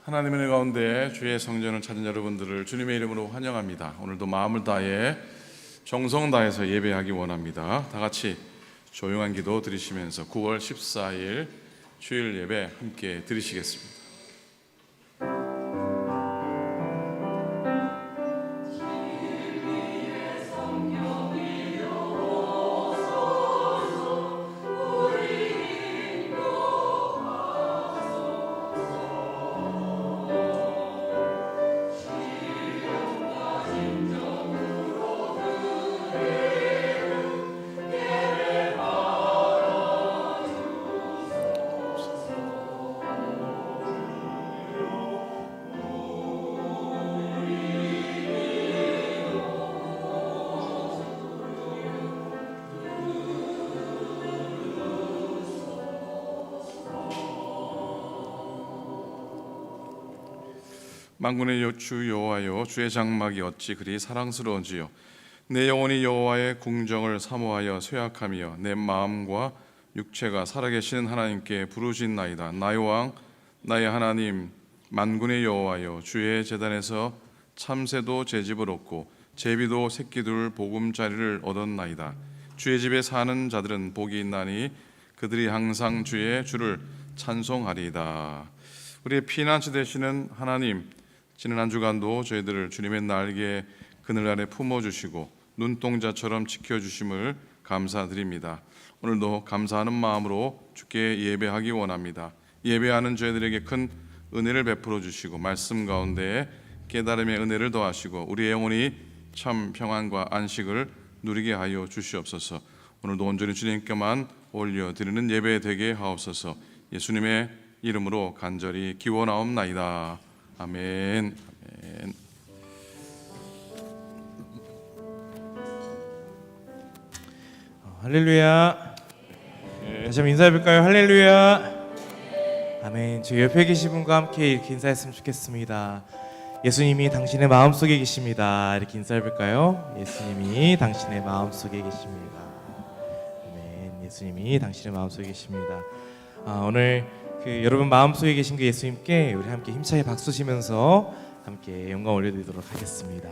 하나님의 은혜 가운데 주의 성전을 찾은 여러분들을 주님의 이름으로 환영합니다. 오늘도 마음을 다해 정성 다해서 예배하기 원합니다. 다 같이 조용한 기도 드리시면서 9월 14일 주일 예배 함께 드리시겠습니다. 만군의 주 여호와여, 주의 장막이 어찌 그리 사랑스러운지요. 내 영혼이 여호와의 궁정을 사모하여 쇠약하며 내 마음과 육체가 살아계시는 하나님께 부르짖나이다. 나의 왕 나의 하나님 만군의 여호와여, 주의 제단에서 참새도 제 집을 얻고 제비도 새끼둘 보금자리를 얻었나이다. 주의 집에 사는 자들은 복이 있나니 그들이 항상 주를 찬송하리이다. 우리의 피난처 되시는 하나님, 지난 한 주간도 저희들을 주님의 날개 그늘 아래 품어주시고 눈동자처럼 지켜주심을 감사드립니다. 오늘도 감사하는 마음으로 주께 예배하기 원합니다. 예배하는 저희들에게 큰 은혜를 베풀어 주시고 말씀 가운데 깨달음의 은혜를 더하시고 우리의 영혼이 참 평안과 안식을 누리게 하여 주시옵소서. 오늘도 온전히 주님께만 올려드리는 예배 되게 하옵소서. 예수님의 이름으로 간절히 기원하옵나이다. 아멘. 아멘. 할렐루야. 다시 한번 인사해볼까요? 할렐루야. 아멘. 저 옆에 계신 분과 함께 이렇게 인사했으면 좋겠습니다. 예수님이 당신의 마음속에 계십니다. 이렇게 인사해볼까요? 예수님이 당신의 마음속에 계십니다. 아멘. 예수님이 당신의 마음속에 계십니다. 오늘 여러분 마음속에 계신 그 예수님께 우리 함께 힘차게 박수 치면서 함께 영광 올려드리도록 하겠습니다.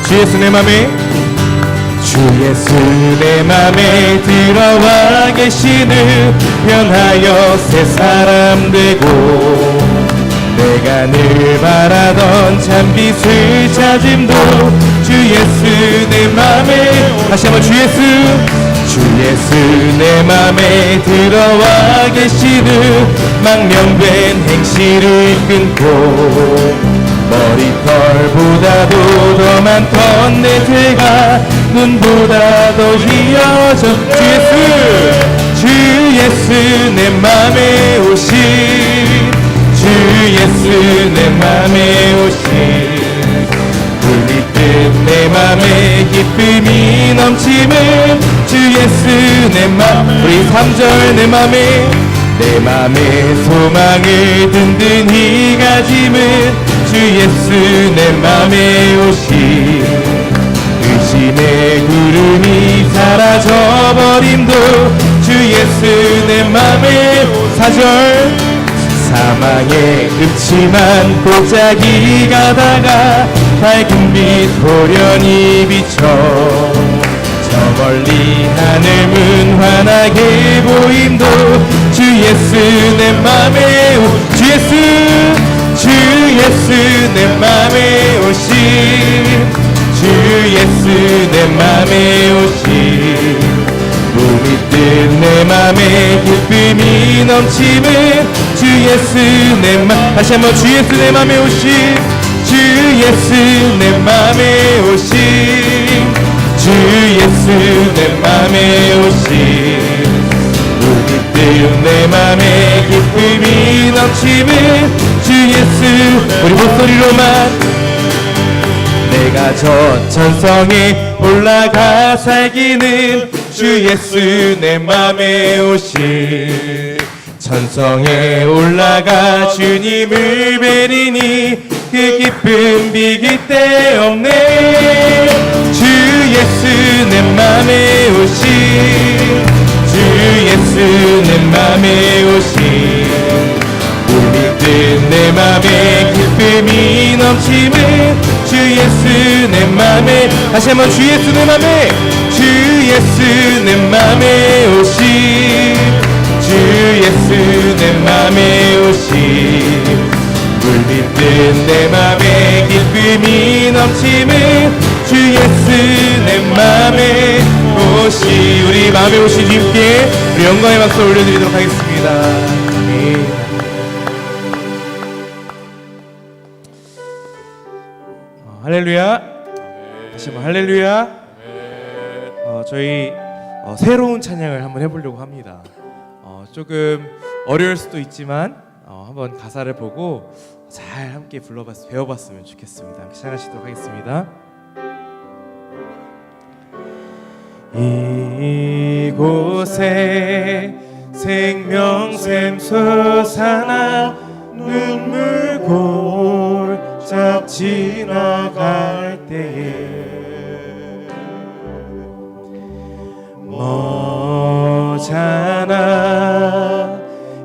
주 예수 내 맘에 주 예수 내 맘에 들어와 계시는 변하여 새 사람 되고 내가 늘 바라던 참빛을 찾음도 주 예수 내 맘에 다시 한번 주 예수 내 맘에 들어와 계시는 망령된 행실을 끊고 머리털보다도 더 많던 내 죄가 눈보다 더 희어져 주 예수 내 맘에 오신 주 예수 내 맘에 오신 불이 뜬 내 맘에 기쁨이 넘치는 주 예수 내 맘 우리 3절 내 맘에 소망을 든든히 가짐은 주 예수 내 맘에 오신 의심의 구름이 사라져버림도 주 예수 내 맘에 4절 사망의 음침한 골짜기 가다가 밝은 빛 호련히 비춰 저 멀리 하늘문 환하게 보임도 주 예수 내 맘에 주 예수 내 맘에 오신 주 예수 내 맘에 오신 몸이 뜬 내 맘에 기쁨이 넘치는 주 예수 내 맘 다시 한번 주 예수 내 맘에 오신 주 예수 내 맘에 오신 주 예수 내 맘에 오신 몸이 뜬 내 맘에 기쁨이 넘치는 주 예수 우리 목소리로만 내가 저 천성에 올라가 살기는 주 예수 내 맘에 오신 천성에 올라가 주님을 뵈리니 그 기쁨 비길 데 없네. 주 예수 내 맘에 오시, 주 예수 내 맘에 오시, 물밀 듯 내 맘에 기쁨이 넘치는 주 예수 내 맘에, 다시 한번 주 예수 내 맘에, 주 예수 내 맘에 오시, 주 예수 내 맘에 오시, 물밀 듯 내 맘에 기쁨이 넘치는 주 예수 내 맘에 오시. 우리 마음에 오신 주님께 우리 영광의 박수 올려드리도록 하겠습니다. 아멘. 할렐루야. 다시 한번 할렐루야. 저희 새로운 찬양을 한번 해보려고 합니다. 조금 어려울 수도 있지만 한번 가사를 보고 잘 함께 배워봤으면 좋겠습니다. 함께 찬양하시도록 하겠습니다. 이곳에 생명샘 솟아나 눈물 골짝 지나갈 때에 머잖아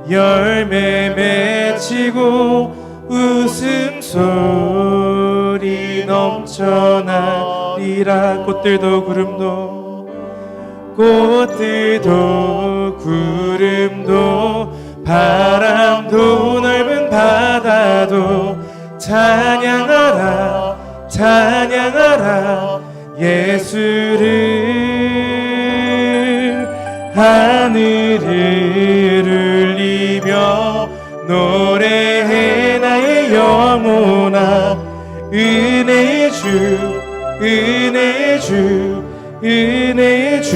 열매 맺히고 웃음소리 넘쳐나리라. 꽃들도 구름도 바람도 넓은 바다도 찬양하라 찬양하라 예수를. 하늘을 울리며 노래해 나의 영혼아. 은혜의 주 은혜의 주 은혜의 주.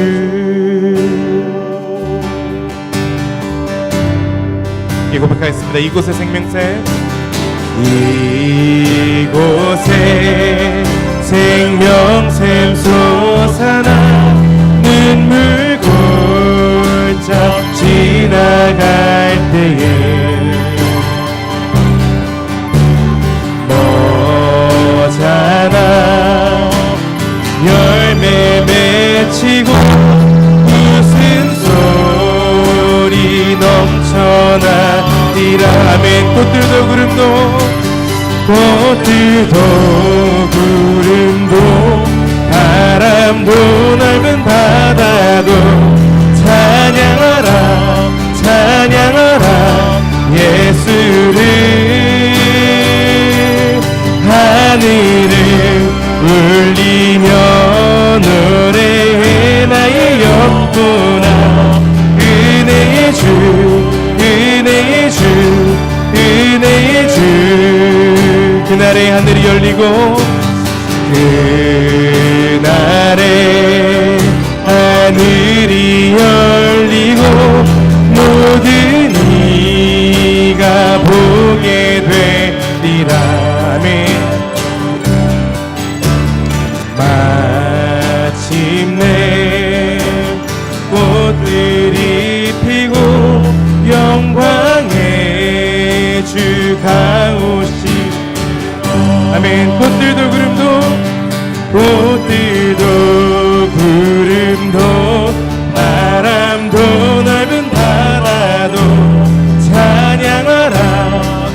이 고백하겠습니다. 이곳에 생명샘, 이곳에 생명샘 솟아나 눈물 골짝 지나갈 때에 머잖아 열매 맺히고 웃음소리 넘쳐나리라. 아멘. 꽃들도 구름도 바람도 넓은 바다도 찬양하라 찬양하라 예수를. 하늘을 울리며 노래해 나의 영혼아. 은혜의 주 은혜의 주 은혜의 주. 그날에 하늘이 열리고 그날에 하늘이 열리고 모든 이가 보게 되리라. 아멘. 마침내 꽃들이 피고 영광의 주가 오시. 아멘. 꽃들도 구름도 바람도 넓은 바다도 찬양하라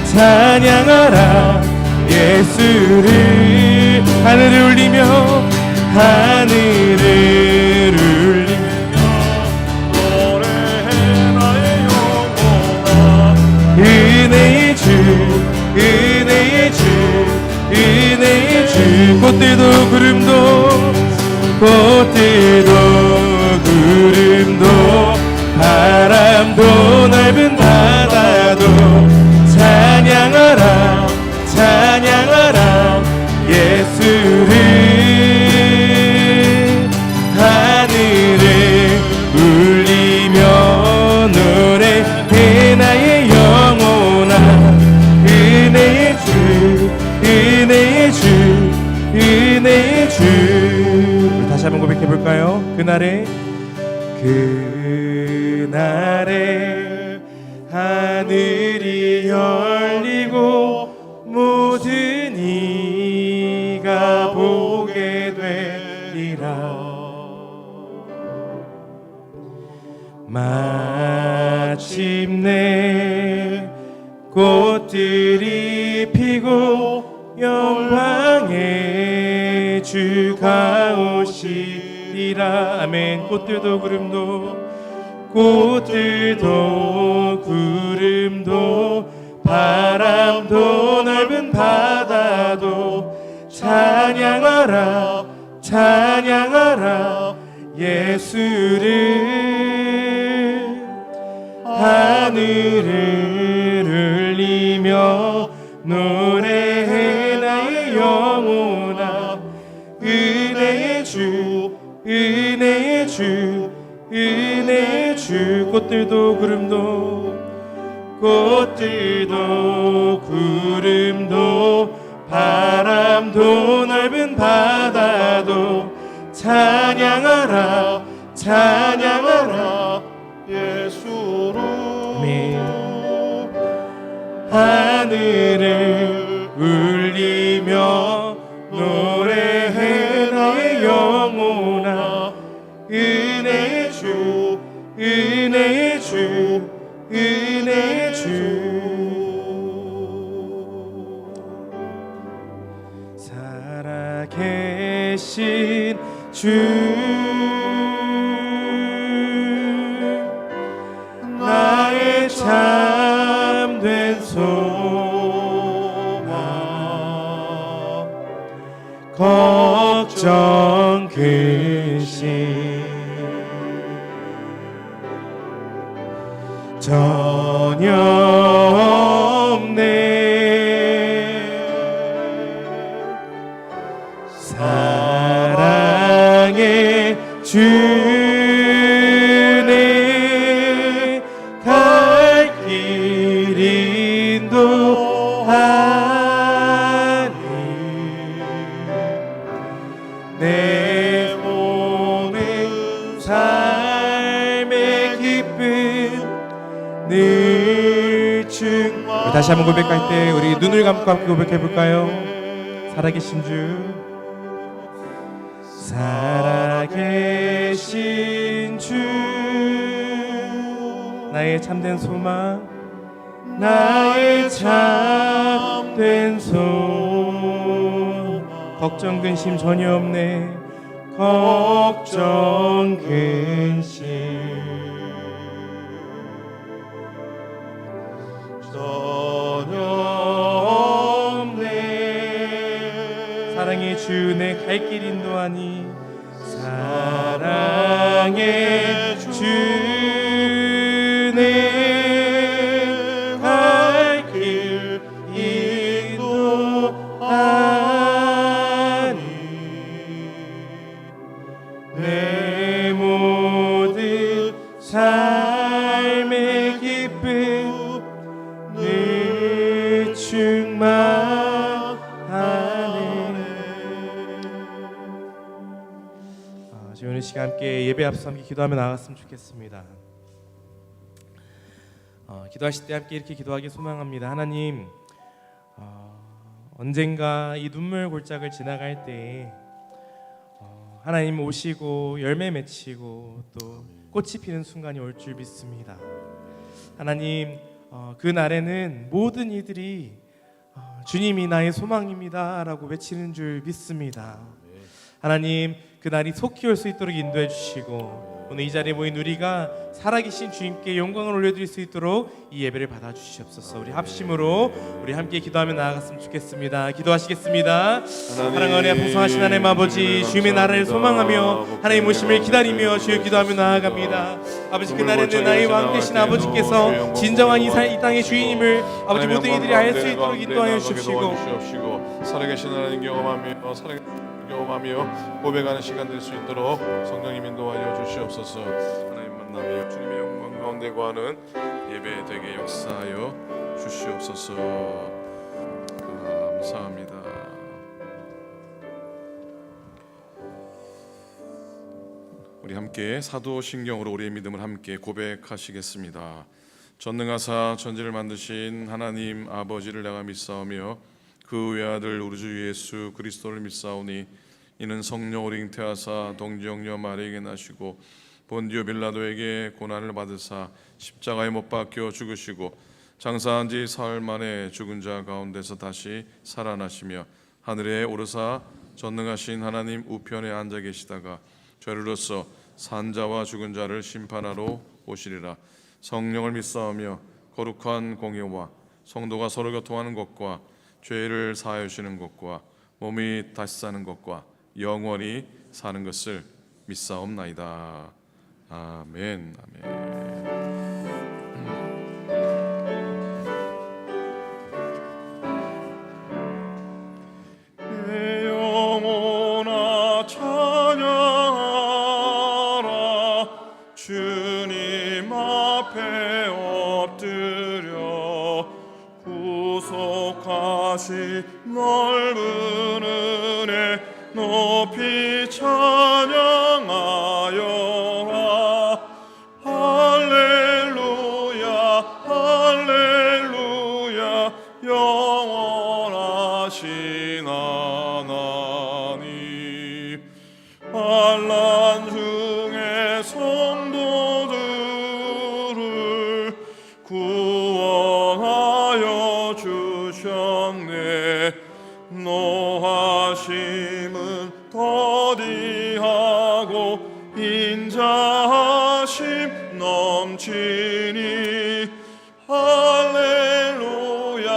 찬양하라 예수를. 하늘을 울리며 노래해 나의 영혼아. 은혜의 주 은혜의 주 은혜의 주. 꽃들도 구름도 바람도 넓은 바다도 찬양하라 찬양하라 예수를. 하늘을 울리며 노래해 나의 영혼아. 은혜의 주 은혜의 주 은혜의 주. 다시 한번 고백해볼까요? 그날에 하늘이 열리고 모든 이가 보게 되리라. 마침내 꽃들이 피고 영광의 주가 오시리라. 아멘. 꽃들도 구름도 바람도 넓은 바다도 찬양하라 예수를. 하늘을 울리며 노래해 나의 영혼아. 은혜의 주 꽃들도 구름도 바람도 넓은 바다도 찬양하라 예수로. 하늘을 울리며 노래해 나의 영혼아. 은혜의 주 살아계신 주 나의 참된 소망 걱정 근심 전혀 없네. 사랑의 주네 갈 길 인도하니 내 몸의 삶의 기쁨 늘 충만. 다시 한번 고백할 때 우리 눈을 감고 함께 고백해 볼까요? 살아계신 주 나의 참된 소망 걱정 근심 전혀 없네. 걱정 근심 전혀 없네. 사랑의 주 내 갈 길 인도하니 사랑의 주 내 갈 길 인도하니 내 모든 삶의 기쁨 늘 충만하네. 저희 오늘 시간 함께 예배 앞서 함께 기도하며 나아갔으면 좋겠습니다. 기도하실 때 함께 이렇게 기도하기 소망합니다. 하나님, 언젠가 이 눈물 골짜기를 지나갈 때 하나님 오시고 열매 맺히고 또 꽃이 피는 순간이 올 줄 믿습니다. 하나님, 그 날에는 모든 이들이 주님이 나의 소망입니다 라고 외치는 줄 믿습니다. 하나님, 그 날이 속히 올 수 있도록 인도해 주시고 오늘 이 자리에 모인 우리가 살아계신 주님께 영광을 올려드릴 수 있도록 이 예배를 받아주시옵소서. 우리 합심으로 우리 함께 기도하며 나아갔으면 좋겠습니다. 기도하시겠습니다. 사랑하는 풍성하신 하나님 아버지, 주님의 나라를 소망하며 하나님 오심을 기다리며 주여 기도하며 나아갑니다. 아버지, 그날에는 나의 왕 되신 아버지께서 진정한 이 땅의 주인임을 아버지 모든 이들이 알 수 있도록 인도하여 주시옵시고 살아계신 하나님 경험하며 고백하는 시간 될 수 있도록 성령님 인도하여 주시옵소서. 하나님 만나며 주님의 영광 가운데 거하는 예배 되게 역사하여 주시옵소서. 감사합니다. 우리 함께 사도신경으로 우리의 믿음을 함께 고백하시겠습니다. 전능하사 천지를 만드신 하나님 아버지를 내가 믿사오며 그 외아들 우리 주 예수 그리스도를 믿사오니 이는 성령으로 잉태하사 동정녀 마리에게 나시고 본디오 빌라도에게 고난을 받으사 십자가에 못 박혀 죽으시고 장사한 지 사흘 만에 죽은 자 가운데서 다시 살아나시며 하늘에 오르사 전능하신 하나님 우편에 앉아 계시다가 저리로서 산자와 죽은 자를 심판하러 오시리라. 성령을 믿사오며 거룩한 공의와 성도가 서로 교통하는 것과 죄를 사하여 주시는 것과 몸이 다시 사는 것과 영원히 사는 것을 믿사옵나이다. 아멘. 내 영혼아 찬양하라. 주님 앞에 엎드려 구속하신 넓은 은혜 높이 찬양하여라. 할렐루야 할렐루야 영원하신 하나님. 환난 중에 성도들을 구원하여 주셨네. 노하심은 더디하고 인자하심 넘치니 할렐루야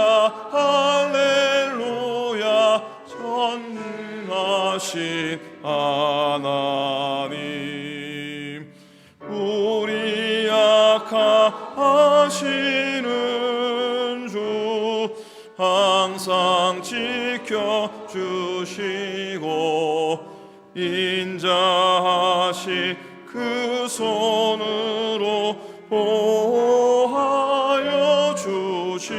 할렐루야 전능하신 하나님. 우리 약하시는 주 항상 지켜주시고 인자하신 그 손으로 보호하여 주시니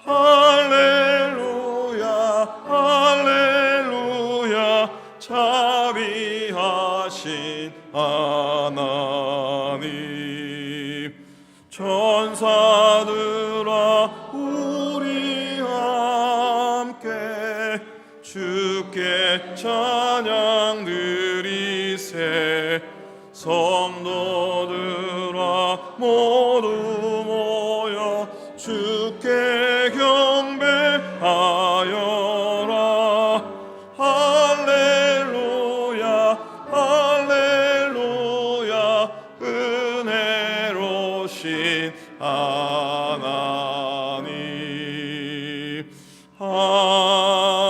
할렐루야 할렐루야 자비하신 하나님. 천사들아 우리 함께 주께 찬양 드리세. 성도들아 모두 모여 주께 경배하여라. 할렐루야 할렐루야 은혜로신 하나님. 아멘.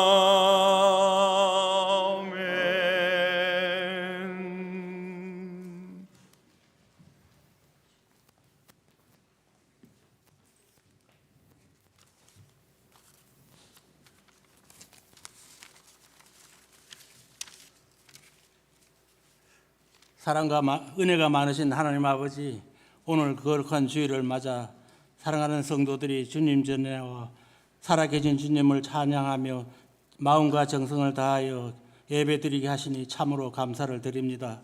사랑과 은혜가 많으신 하나님 아버지, 오늘 거룩한 주일을 맞아 사랑하는 성도들이 주님 전에 나와 살아계신 주님을 찬양하며 마음과 정성을 다하여 예배드리게 하시니 참으로 감사를 드립니다.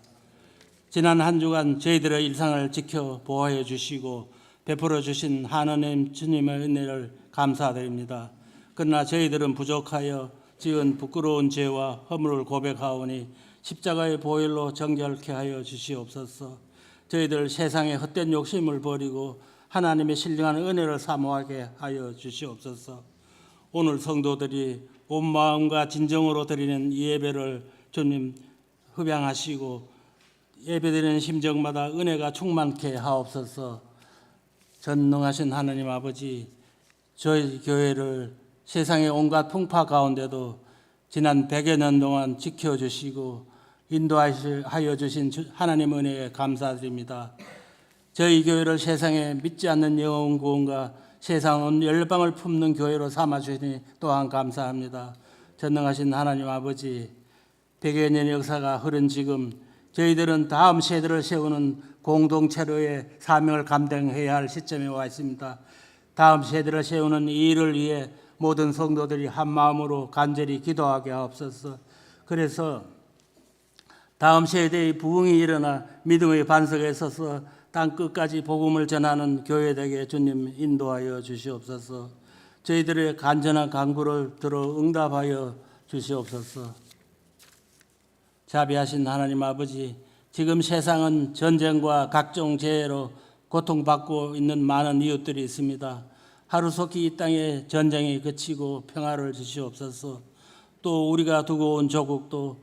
지난 한 주간 저희들의 일상을 지켜 보호하여 주시고 베풀어 주신 하나님 주님의 은혜를 감사드립니다. 그러나 저희들은 부족하여 지은 부끄러운 죄와 허물을 고백하오니 십자가의 보혈로 정결케 하여 주시옵소서. 저희들 세상의 헛된 욕심을 버리고 하나님의 신령한 은혜를 사모하게 하여 주시옵소서. 오늘 성도들이 온 마음과 진정으로 드리는 이 예배를 주님 흡양하시고 예배드리는 심정마다 은혜가 충만케 하옵소서. 전능하신 하나님 아버지, 저희 교회를 세상의 온갖 풍파 가운데도 지난 100여 년 동안 지켜주시고 인도하여 주신 하나님 은혜에 감사드립니다. 저희 교회를 세상에 믿지 않는 영혼 구원과 세상 온 열방을 품는 교회로 삼아주시니 또한 감사합니다. 전능하신 하나님 아버지, 100여 년의 역사가 흐른 지금 저희들은 다음 세대를 세우는 공동체로의 사명을 감당해야 할 시점에 와 있습니다. 다음 세대를 세우는 이 일을 위해 모든 성도들이 한 마음으로 간절히 기도하게 하옵소서. 그래서 다음 세대의 부흥이 일어나 믿음의 반석에 서서 땅 끝까지 복음을 전하는 교회 되게 주님 인도하여 주시옵소서. 저희들의 간절한 간구를 들어 응답하여 주시옵소서. 자비하신 하나님 아버지, 지금 세상은 전쟁과 각종 재해로 고통받고 있는 많은 이웃들이 있습니다. 하루속히 이 땅에 전쟁이 그치고 평화를 주시옵소서. 또 우리가 두고 온 조국도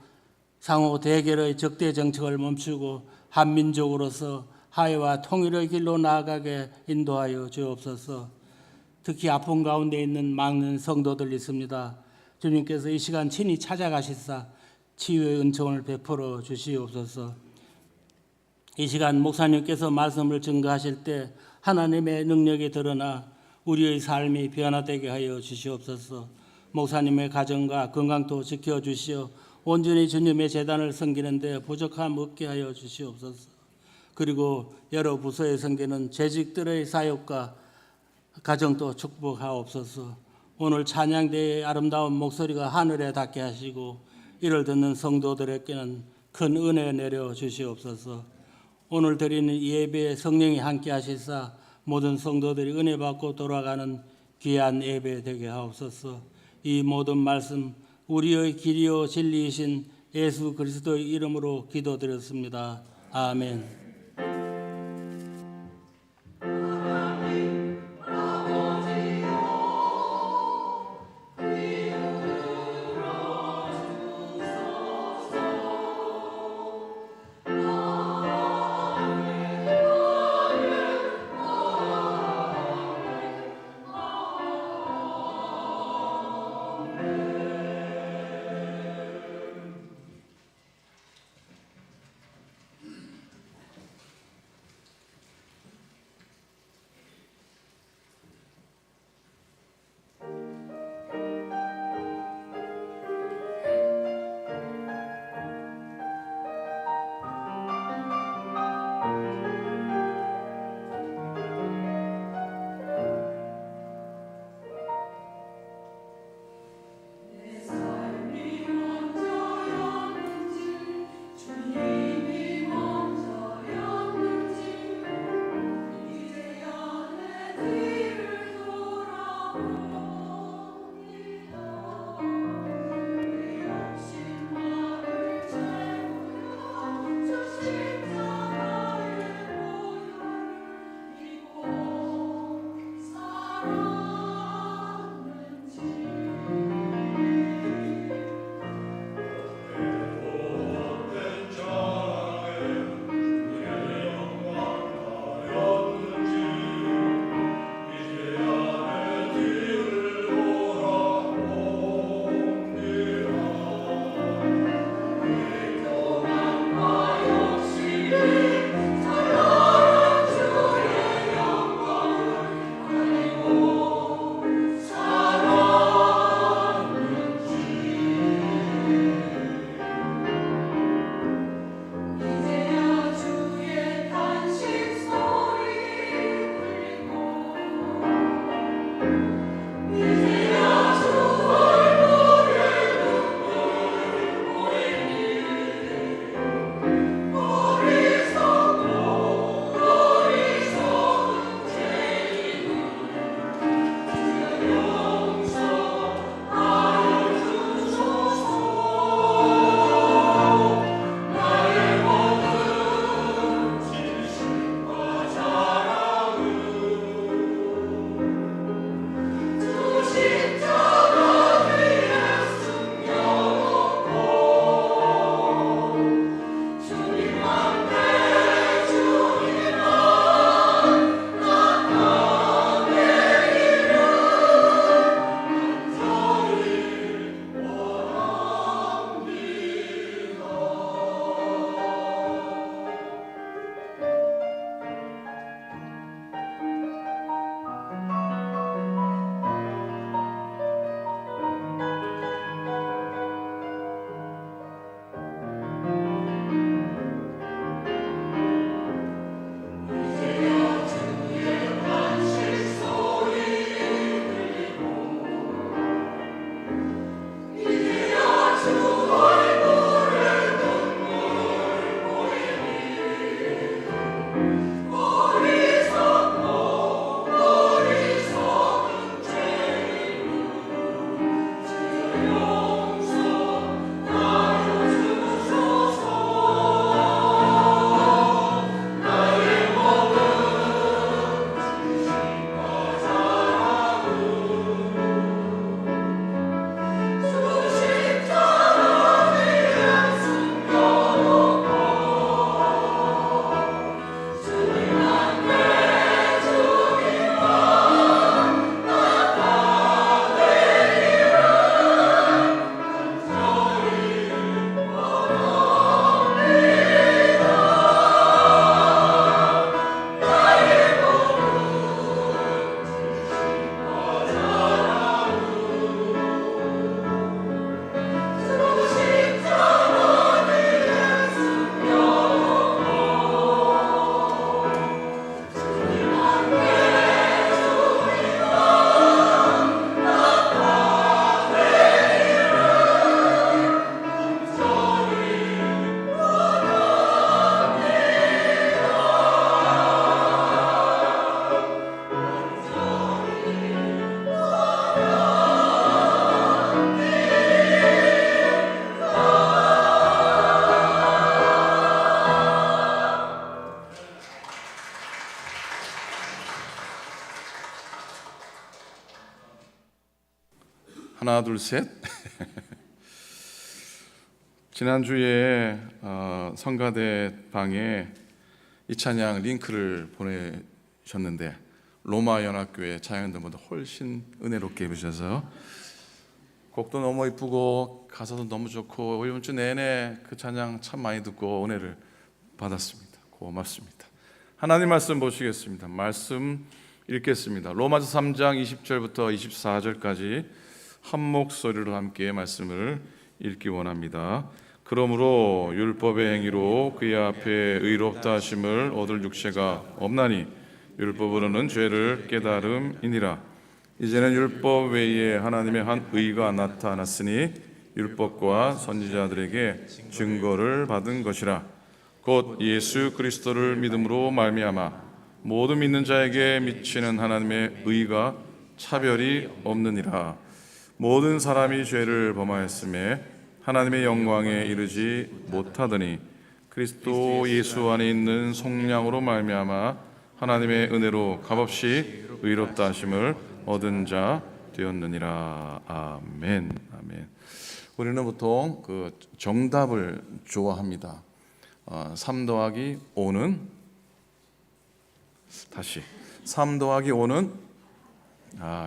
상호 대결의 적대 정책을 멈추고 한민족으로서 화해와 통일의 길로 나아가게 인도하여 주옵소서. 특히 아픔 가운데 있는 많은 성도들 있습니다. 주님께서 이 시간 친히 찾아가시사 치유의 은총을 베풀어 주시옵소서. 이 시간 목사님께서 말씀을 증거하실 때 하나님의 능력이 드러나 우리의 삶이 변화되게 하여 주시옵소서. 목사님의 가정과 건강도 지켜주시어 온전히 주님의 재단을 섬기는 데 부족함 없게 하여 주시옵소서. 그리고 여러 부서에 섬기는 재직들의 사역과 가정도 축복하옵소서. 오늘 찬양대의 아름다운 목소리가 하늘에 닿게 하시고 이를 듣는 성도들에게는 큰 은혜 내려 주시옵소서. 오늘 드리는 예배에 성령이 함께 하시사 모든 성도들이 은혜 받고 돌아가는 귀한 예배 되게 하옵소서. 이 모든 말씀 우리의 길이요 진리이신 예수 그리스도의 이름으로 기도드렸습니다. 아멘. 오 하나 둘 셋. 지난주에 성가대 방에 이 찬양 링크를 보내셨는데 로마 연합교회 찬양들보다 훨씬 은혜롭게 해주셔서 곡도 너무 이쁘고 가사도 너무 좋고 이번 주 내내 그 찬양 참 많이 듣고 은혜를 받았습니다. 고맙습니다. 하나님 말씀 보시겠습니다. 말씀 읽겠습니다. 로마서 3장 20절부터 24절까지 한 목소리로 함께 말씀을 읽기 원합니다. 그러므로 율법의 행위로 그의 앞에 의롭다 하심을 얻을 육체가 없나니 율법으로는 죄를 깨달음이니라. 이제는 율법 외에 하나님의 한 의가 나타났으니 율법과 선지자들에게 증거를 받은 것이라. 곧 예수 그리스도를 믿음으로 말미암아 모든 믿는 자에게 미치는 하나님의 의가 차별이 없느니라. 모든 사람이 죄를 범하였음에 하나님의 영광에 이르지 못하더니 그리스도 예수 안에 있는 속량으로 말미암아 하나님의 은혜로 값없이 의롭다 하심을 얻은 자 되었느니라. 아멘. 아멘. 우리는 보통 그 정답을 좋아합니다. 3 더하기 5는 다시 3 더하기 5는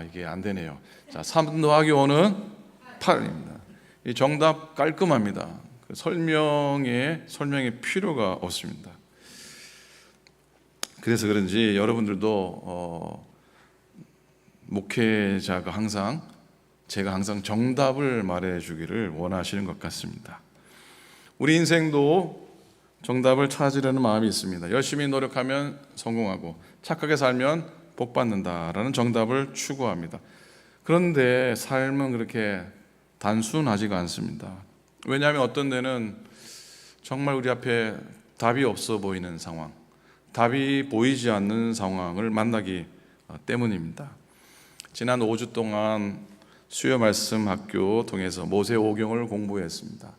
이게 안 되네요. 자, 3 더하기 5는 8입니다. 이 정답 깔끔합니다. 그 설명에 필요가 없습니다. 그래서 그런지 여러분들도 목회자가 제가 항상 정답을 말해주기를 원하시는 것 같습니다. 우리 인생도 정답을 찾으려는 마음이 있습니다. 열심히 노력하면 성공하고 착하게 살면 복 받는다라는 정답을 추구합니다. 그런데 삶은 그렇게 단순하지가 않습니다. 왜냐하면 어떤 데는 정말 우리 앞에 답이 없어 보이는 상황, 답이 보이지 않는 상황을 만나기 때문입니다. 지난 5주 동안 수요 말씀 학교 통해서 모세 오경을 공부했습니다.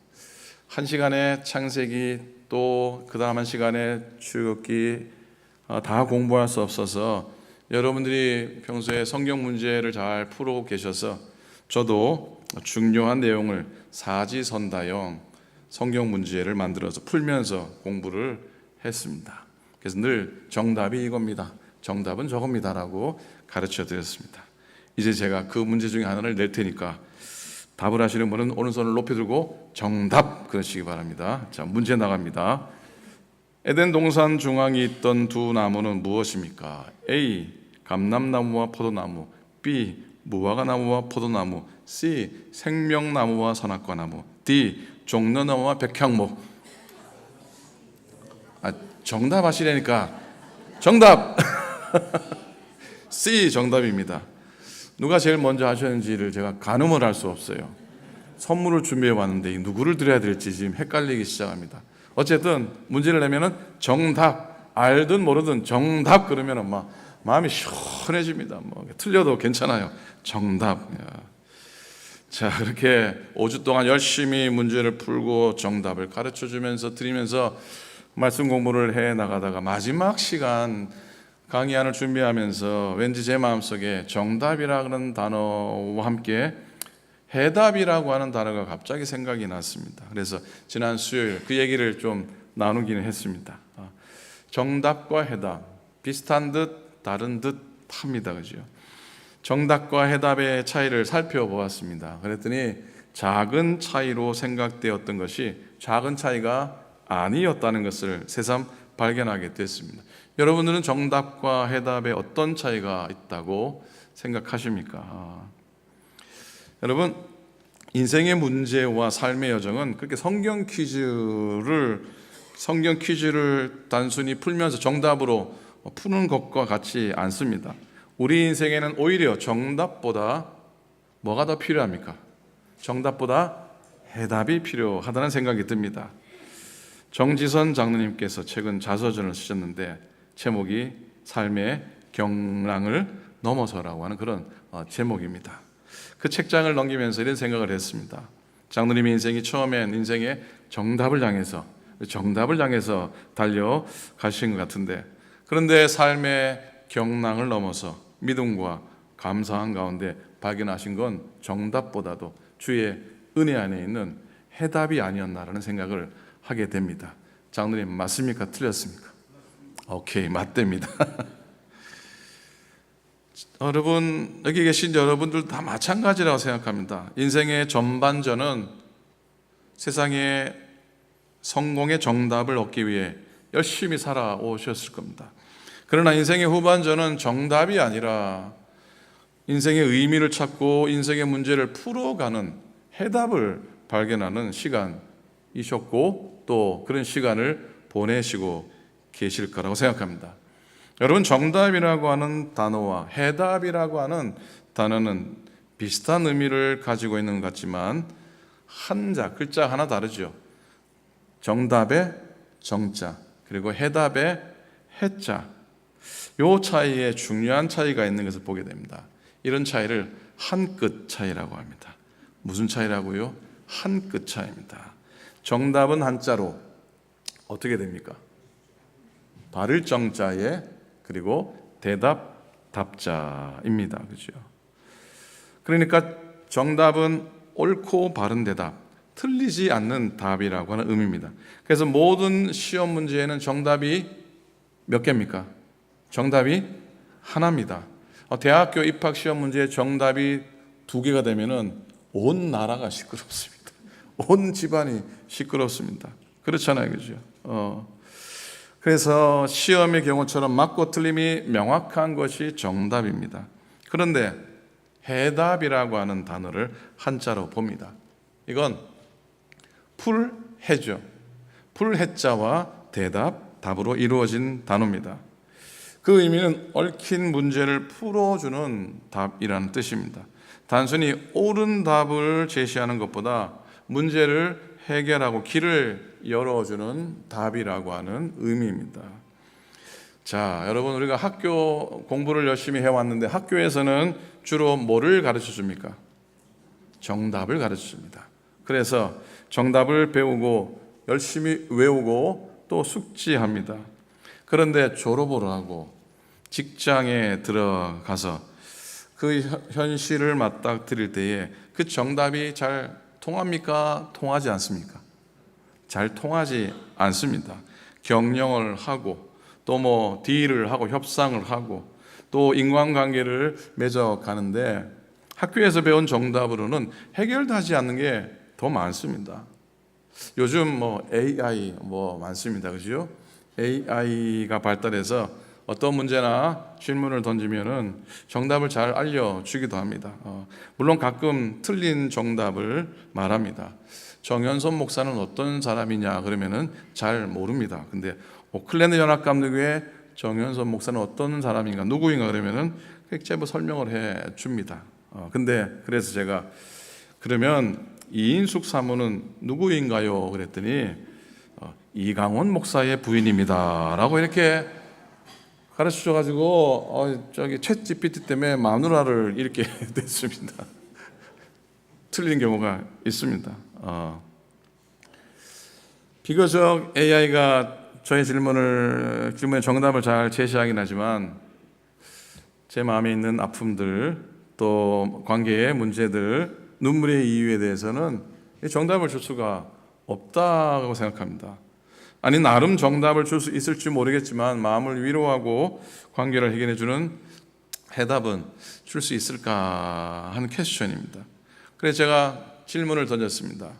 1시간에 창세기 또 그 다음 1시간에 출애굽기 다 공부할 수 없어서 여러분들이 평소에 성경 문제를 잘 풀고 계셔서 저도 중요한 내용을 사지선다형 성경 문제를 만들어서 풀면서 공부를 했습니다. 그래서 늘 정답이 이겁니다. 정답은 저겁니다라고 가르쳐 드렸습니다. 이제 제가 그 문제 중에 하나를 낼 테니까 답을 하시는 분은 오른손을 높이 들고 정답 그러시기 바랍니다. 자, 문제 나갑니다. 에덴 동산 중앙에 있던 두 나무는 무엇입니까? A. 감람나무와 포도나무, B. 무화과나무와 포도나무, C. 생명나무와 선악과나무, D. 종려나무와 백향목. 정답 하시려니까 정답! C 정답입니다. 누가 제일 먼저 하셨는지를 제가 가늠을 할 수 없어요. 선물을 준비해 왔는데 누구를 드려야 될지 지금 헷갈리기 시작합니다. 어쨌든 문제를 내면은 정답, 알든 모르든 정답 그러면은 막 마음이 시원해집니다. 뭐 틀려도 괜찮아요. 정답. 자, 그렇게 5주 동안 열심히 문제를 풀고 정답을 가르쳐 주면서 드리면서 말씀 공부를 해 나가다가 마지막 시간 강의안을 준비하면서 왠지 제 마음속에 정답이라는 단어와 함께 해답이라고 하는 단어가 갑자기 생각이 났습니다. 그래서 지난 수요일 그 얘기를 좀 나누기는 했습니다. 정답과 해답 비슷한 듯 다른 듯 합니다. 그죠? 정답과 해답의 차이를 살펴보았습니다. 그랬더니 작은 차이로 생각되었던 것이 작은 차이가 아니었다는 것을 새삼 발견하게 됐습니다. 여러분들은 정답과 해답에 어떤 차이가 있다고 생각하십니까? 여러분, 인생의 문제와 삶의 여정은 그렇게 성경 퀴즈를 단순히 풀면서 정답으로 푸는 것과 같지 않습니다. 우리 인생에는 오히려 정답보다 뭐가 더 필요합니까? 정답보다 해답이 필요하다는 생각이 듭니다. 정지선 장로님께서 최근 자서전을 쓰셨는데 제목이 삶의 경랑을 넘어서라고 하는 그런 제목입니다. 그 책장을 넘기면서 이런 생각을 했습니다. 장로님의 인생이 처음엔 인생의 정답을 향해서 달려가신 것 같은데 그런데 삶의 경랑을 넘어서 믿음과 감사한 가운데 발견하신 건 정답보다도 주의 은혜 안에 있는 해답이 아니었나라는 생각을 하게 됩니다. 장로님, 맞습니까? 틀렸습니까? 오케이, 맞답니다. 여러분, 여기 계신 여러분들 다 마찬가지라고 생각합니다. 인생의 전반전은 세상의 성공의 정답을 얻기 위해 열심히 살아오셨을 겁니다. 그러나 인생의 후반전은 정답이 아니라 인생의 의미를 찾고 인생의 문제를 풀어가는 해답을 발견하는 시간이셨고 또 그런 시간을 보내시고 계실 거라고 생각합니다. 여러분, 정답이라고 하는 단어와 해답이라고 하는 단어는 비슷한 의미를 가지고 있는 것 같지만 글자 하나 다르죠. 정답의 정자 그리고 해답의 해자, 요 차이에 중요한 차이가 있는 것을 보게 됩니다. 이런 차이를 한 끗 차이라고 합니다. 무슨 차이라고요? 한 끗 차이입니다. 정답은 한자로 어떻게 됩니까? 바를 정자에 그리고 대답 답자입니다. 그죠? 그러니까 정답은 옳고 바른 대답, 틀리지 않는 답이라고 하는 의미입니다. 그래서 모든 시험 문제에는 정답이 몇 개입니까? 정답이 하나입니다. 대학교 입학 시험 문제에 정답이 2개가 되면은 온 나라가 시끄럽습니다. 온 집안이 시끄럽습니다. 그렇잖아요, 그죠? 그래서 시험의 경우처럼 맞고 틀림이 명확한 것이 정답입니다. 그런데 해답이라고 하는 단어를 한자로 봅니다. 이건 풀해죠. 풀해자와 대답, 답으로 이루어진 단어입니다. 그 의미는 얽힌 문제를 풀어주는 답이라는 뜻입니다. 단순히 옳은 답을 제시하는 것보다 문제를 해결하고 길을 열어주는 답이라고 하는 의미입니다. 자, 여러분, 우리가 학교 공부를 열심히 해왔는데 학교에서는 주로 뭐를 가르쳐 줍니까? 정답을 가르쳐 줍니다. 그래서 정답을 배우고 열심히 외우고 또 숙지합니다. 그런데 졸업을 하고 직장에 들어가서 그 현실을 맞닥뜨릴 때에 그 정답이 잘 통합니까? 통하지 않습니까? 잘 통하지 않습니다. 경영을 하고 또 딜을 하고 협상을 하고 또 인간관계를 맺어가는데 학교에서 배운 정답으로는 해결도 하지 않는 게 더 많습니다. 요즘 AI 많습니다. 그죠? AI가 발달해서 어떤 문제나 질문을 던지면은 정답을 잘 알려주기도 합니다. 물론 가끔 틀린 정답을 말합니다. 정현선 목사는 어떤 사람이냐 그러면은 잘 모릅니다. 근데 오클랜드 연합감리교회 정현선 목사는 어떤 사람인가 누구인가 그러면은 제법 설명을 해 줍니다. 근데 그래서 제가 그러면 이인숙 사모는 누구인가요? 그랬더니 이강원 목사의 부인입니다 라고 이렇게 가르쳐 줘가지고 챗 GPT 때문에 마누라를 잃게 됐습니다. 틀린 경우가 있습니다. 비교적 AI가 저의 질문에 정답을 잘 제시하긴 하지만 제 마음에 있는 아픔들 또 관계의 문제들 눈물의 이유에 대해서는 정답을 줄 수가 없다고 생각합니다. 아니 나름 정답을 줄 수 있을지 모르겠지만 마음을 위로하고 관계를 해결해주는 해답은 줄 수 있을까 하는 퀘스천입니다. 그래서 제가 질문을 던졌습니다.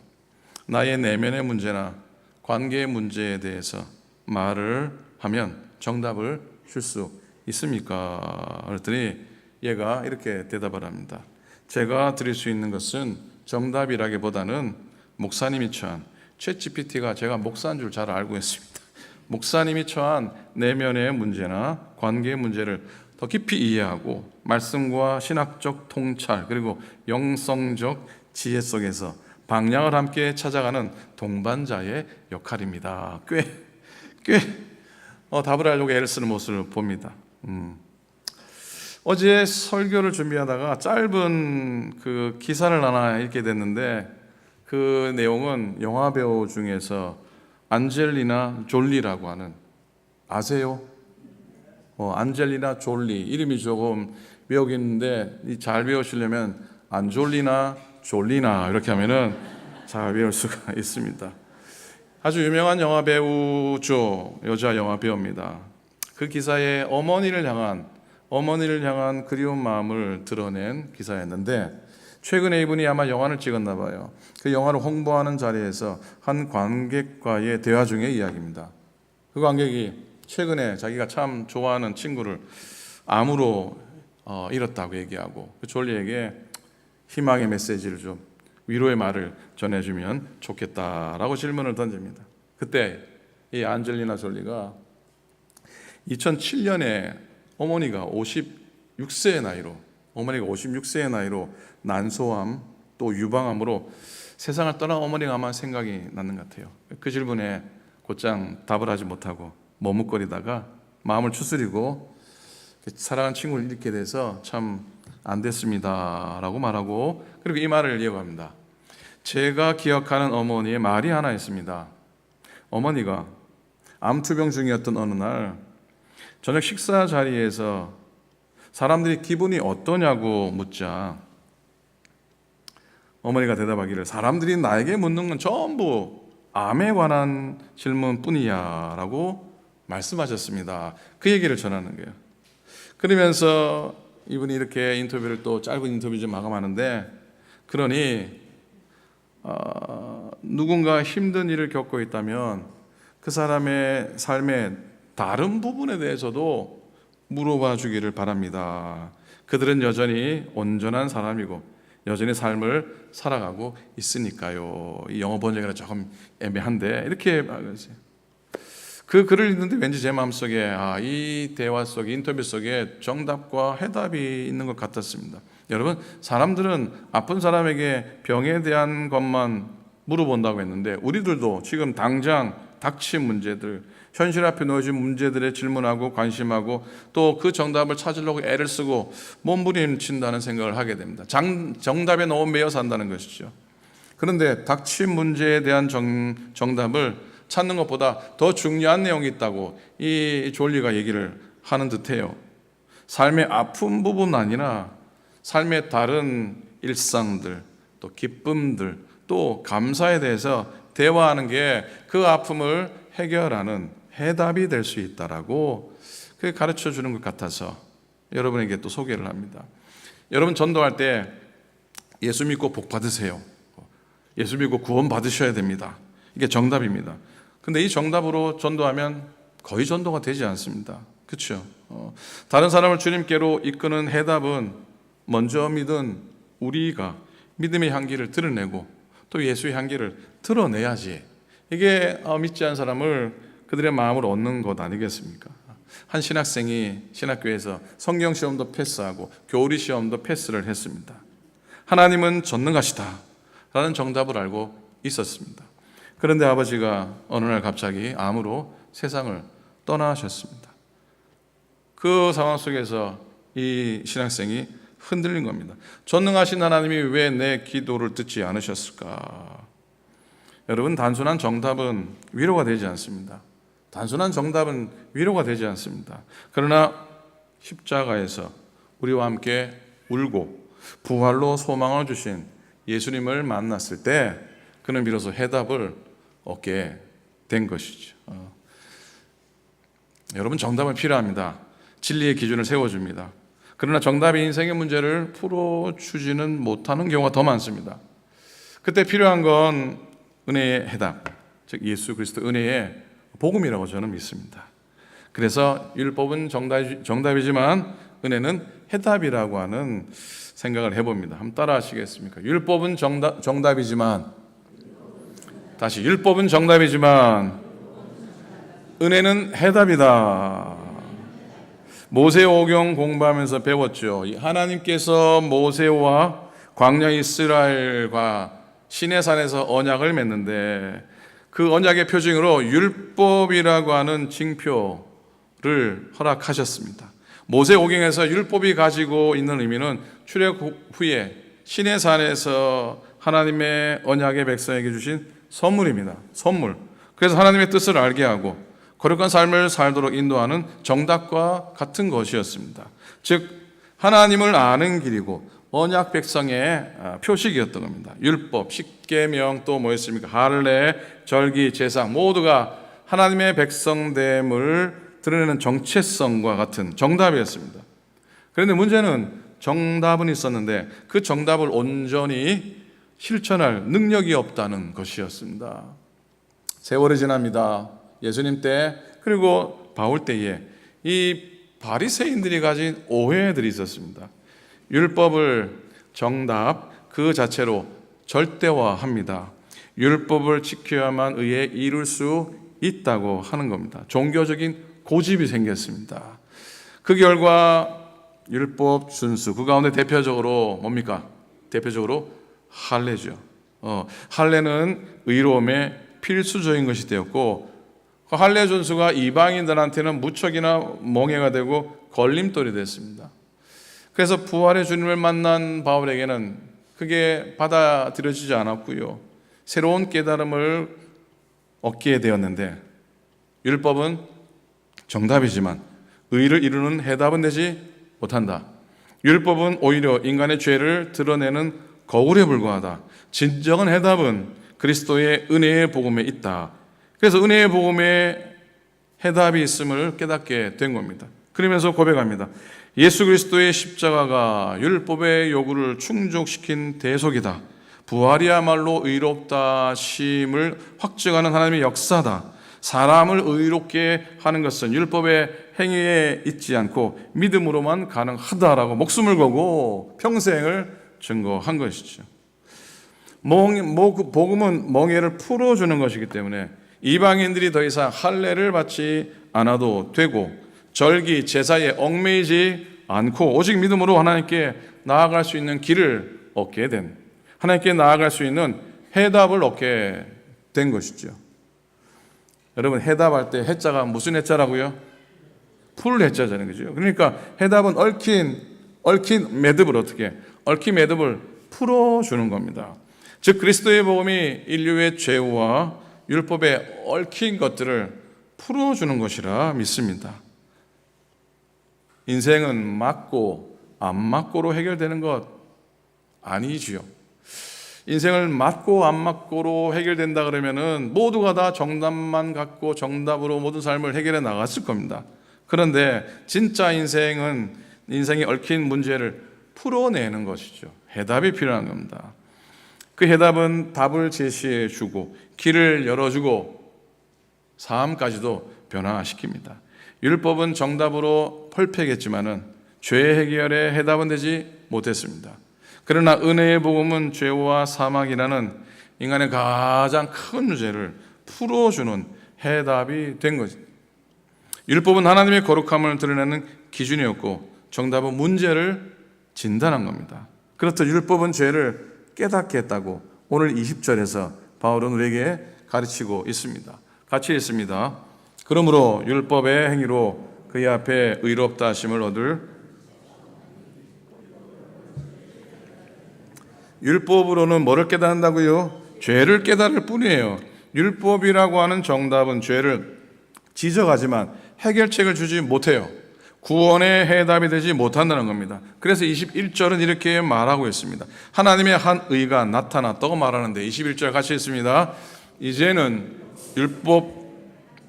나의 내면의 문제나 관계의 문제에 대해서 말을 하면 정답을 줄 수 있습니까? 그랬더니 얘가 이렇게 대답을 합니다. 제가 드릴 수 있는 것은 정답이라기보다는 목사님이 처한 챗GPT가 제가 목사인 줄 잘 알고 있습니다. 목사님이 처한 내면의 문제나 관계의 문제를 더 깊이 이해하고 말씀과 신학적 통찰 그리고 영성적 지혜 속에서 방향을 함께 찾아가는 동반자의 역할입니다. 꽤 답을 하려고 애를 쓰는 모습을 봅니다. 어제 설교를 준비하다가 짧은 그 기사를 하나 읽게 됐는데 그 내용은 영화 배우 중에서 안젤리나 졸리라고 하는 아세요? 안젤리나 졸리 이름이 조금 외우고 있는데 잘 외우시려면 안 졸리나 졸리나 이렇게 하면은 잘 외울 수가 있습니다. 아주 유명한 영화 배우죠. 여자 영화 배우입니다. 그 기사에 어머니를 향한 그리운 마음을 드러낸 기사였는데, 최근에 이분이 아마 영화를 찍었나 봐요. 그 영화를 홍보하는 자리에서 한 관객과의 대화 중의 이야기입니다. 그 관객이 최근에 자기가 참 좋아하는 친구를 암으로 잃었다고 얘기하고, 그 졸리에게 희망의 메시지를 좀, 위로의 말을 전해주면 좋겠다라고 질문을 던집니다. 그때 이 안젤리나 졸리가 2007년에 어머니가 56세의 나이로 난소암 또 유방암으로 세상을 떠난 어머니가 아마 생각이 나는 것 같아요. 그 질문에 곧장 답을 하지 못하고 머뭇거리다가 마음을 추스리고 사랑하는 친구를 잃게 돼서 참 안 됐습니다 라고 말하고, 그리고 이 말을 이어갑니다. 제가 기억하는 어머니의 말이 하나 있습니다. 어머니가 암투병 중이었던 어느 날 저녁 식사 자리에서 사람들이 기분이 어떠냐고 묻자 어머니가 대답하기를, 사람들이 나에게 묻는 건 전부 암에 관한 질문뿐이야 라고 말씀하셨습니다. 그 얘기를 전하는 거예요. 그러면서 이분이 이렇게 인터뷰를, 또 짧은 인터뷰 좀 마감하는데, 그러니 누군가 힘든 일을 겪고 있다면 그 사람의 삶의 다른 부분에 대해서도 물어봐 주기를 바랍니다. 그들은 여전히 온전한 사람이고 여전히 삶을 살아가고 있으니까요. 이 영어 번역이라 조금 애매한데 이렇게 말했어요. 그 글을 읽는데 왠지 제 마음속에 이 대화 속에, 인터뷰 속에 정답과 해답이 있는 것 같았습니다. 여러분, 사람들은 아픈 사람에게 병에 대한 것만 물어본다고 했는데, 우리들도 지금 당장 닥친 문제들, 현실 앞에 놓여진 문제들에 질문하고 관심하고 또 그 정답을 찾으려고 애를 쓰고 몸부림친다는 생각을 하게 됩니다. 정답에 너무 매여 산다는 것이죠. 그런데 닥친 문제에 대한 정답을 찾는 것보다 더 중요한 내용이 있다고 이 졸리가 얘기를 하는 듯해요. 삶의 아픈 부분 아니라 삶의 다른 일상들, 또 기쁨들, 또 감사에 대해서 대화하는 게 그 아픔을 해결하는 해답이 될 수 있다라고 그게 가르쳐 주는 것 같아서 여러분에게 또 소개를 합니다. 여러분, 전도할 때 예수 믿고 복 받으세요. 예수 믿고 구원 받으셔야 됩니다. 이게 정답입니다. 근데 이 정답으로 전도하면 거의 전도가 되지 않습니다. 그렇죠? 다른 사람을 주님께로 이끄는 해답은 먼저 믿은 우리가 믿음의 향기를 드러내고 또 예수의 향기를 드러내야지, 이게 믿지 않은 사람을 그들의 마음을 얻는 것 아니겠습니까? 한 신학생이 신학교에서 성경 시험도 패스하고 교리 시험도 패스를 했습니다. 하나님은 전능하시다 라는 정답을 알고 있었습니다. 그런데 아버지가 어느 날 갑자기 암으로 세상을 떠나셨습니다. 그 상황 속에서 이 신학생이 흔들린 겁니다. 전능하신 하나님이 왜 내 기도를 듣지 않으셨을까? 여러분, 단순한 정답은 위로가 되지 않습니다. 단순한 정답은 위로가 되지 않습니다. 그러나 십자가에서 우리와 함께 울고 부활로 소망을 주신 예수님을 만났을 때 그는 비로소 해답을 얻게 된 것이죠. 여러분, 정답은 필요합니다. 진리의 기준을 세워줍니다. 그러나 정답이 인생의 문제를 풀어주지는 못하는 경우가 더 많습니다. 그때 필요한 건 은혜의 해답, 즉 예수 그리스도 은혜의 복음이라고 저는 믿습니다. 그래서 율법은 정답이지만 은혜는 해답이라고 하는 생각을 해봅니다. 한번 따라 하시겠습니까? 율법은 정답이지만, 다시, 율법은 정답이지만 은혜는 해답이다. 모세오경 공부하면서 배웠죠. 하나님께서 모세와 광야 이스라엘과 시내산에서 언약을 맺는데 그 언약의 표징으로 율법이라고 하는 징표를 허락하셨습니다. 모세오경에서 율법이 가지고 있는 의미는 출애굽 후에 시내산에서 하나님의 언약의 백성에게 주신 선물입니다. 선물. 그래서 하나님의 뜻을 알게 하고 거룩한 삶을 살도록 인도하는 정답과 같은 것이었습니다. 즉 하나님을 아는 길이고 언약 백성의 표식이었던 겁니다. 율법, 십계명, 또 뭐였습니까? 할례, 절기, 제사 모두가 하나님의 백성됨을 드러내는 정체성과 같은 정답이었습니다. 그런데 문제는 정답은 있었는데 그 정답을 온전히 실천할 능력이 없다는 것이었습니다. 세월이 지납니다. 예수님 때 그리고 바울 때에 이 바리새인들이 가진 오해들이 있었습니다. 율법을 정답 그 자체로 절대화합니다. 율법을 지켜야만 의에 이룰 수 있다고 하는 겁니다. 종교적인 고집이 생겼습니다. 그 결과 율법 준수 그 가운데 대표적으로 뭡니까? 대표적으로 할례죠. 할례는 의로움의 필수적인 것이 되었고 그 할례 준수가 이방인들한테는 무척이나 멍해가 되고 걸림돌이 됐습니다. 그래서 부활의 주님을 만난 바울에게는 그게 받아들여지지 않았고요. 새로운 깨달음을 얻게 되었는데 율법은 정답이지만 의를 이루는 해답은 되지 못한다. 율법은 오히려 인간의 죄를 드러내는 거울에 불과하다. 진정한 해답은 그리스도의 은혜의 복음에 있다. 그래서 은혜의 복음에 해답이 있음을 깨닫게 된 겁니다. 그러면서 고백합니다. 예수 그리스도의 십자가가 율법의 요구를 충족시킨 대속이다. 부활이야말로 의롭다 심을 확증하는 하나님의 역사다. 사람을 의롭게 하는 것은 율법의 행위에 있지 않고 믿음으로만 가능하다라고 목숨을 걸고 평생을 증거한 것이죠. 복음은 멍에를 풀어주는 것이기 때문에 이방인들이 더 이상 할례를 받지 않아도 되고 절기, 제사에 얽매이지 않고 오직 믿음으로 하나님께 나아갈 수 있는 길을 얻게 된, 하나님께 나아갈 수 있는 해답을 얻게 된 것이죠. 여러분 해답할 때 해자가 무슨 해자라고요? 풀 해자잖아요. 그죠? 그러니까 해답은 얽힌 매듭을 어떻게? 얽힌 매듭을 풀어주는 겁니다. 즉 그리스도의 복음이 인류의 죄와 율법에 얽힌 것들을 풀어주는 것이라 믿습니다. 인생은 맞고 안 맞고로 해결되는 것 아니지요. 인생을 맞고 안 맞고로 해결된다 그러면은 모두가 다 정답만 갖고 정답으로 모든 삶을 해결해 나갔을 겁니다. 그런데 진짜 인생은 인생이 얽힌 문제를 풀어내는 것이죠. 해답이 필요한 겁니다. 그 해답은 답을 제시해 주고 길을 열어주고 삶까지도 변화시킵니다. 율법은 정답으로 펄펙했지만은 죄 해결의 해답은 되지 못했습니다. 그러나 은혜의 복음은 죄와 사망이라는 인간의 가장 큰 문제를 풀어주는 해답이 된 거죠. 율법은 하나님의 거룩함을 드러내는 기준이었고 정답은 문제를 진단한 겁니다. 그렇듯 율법은 죄를 깨닫게 했다고 오늘 20절에서 바울은 우리에게 가르치고 있습니다. 같이 읽습니다. 그러므로 율법의 행위로 그의 앞에 의롭다 하심을 얻을 율법으로는 뭐를 깨닫는다고요? 죄를 깨달을 뿐이에요. 율법이라고 하는 정답은 죄를 지적하지만 해결책을 주지 못해요. 구원의 해답이 되지 못한다는 겁니다. 그래서 21절은 이렇게 말하고 있습니다. 하나님의 한 의가 나타났다고 말하는데 21절 같이 읽습니다. 이제는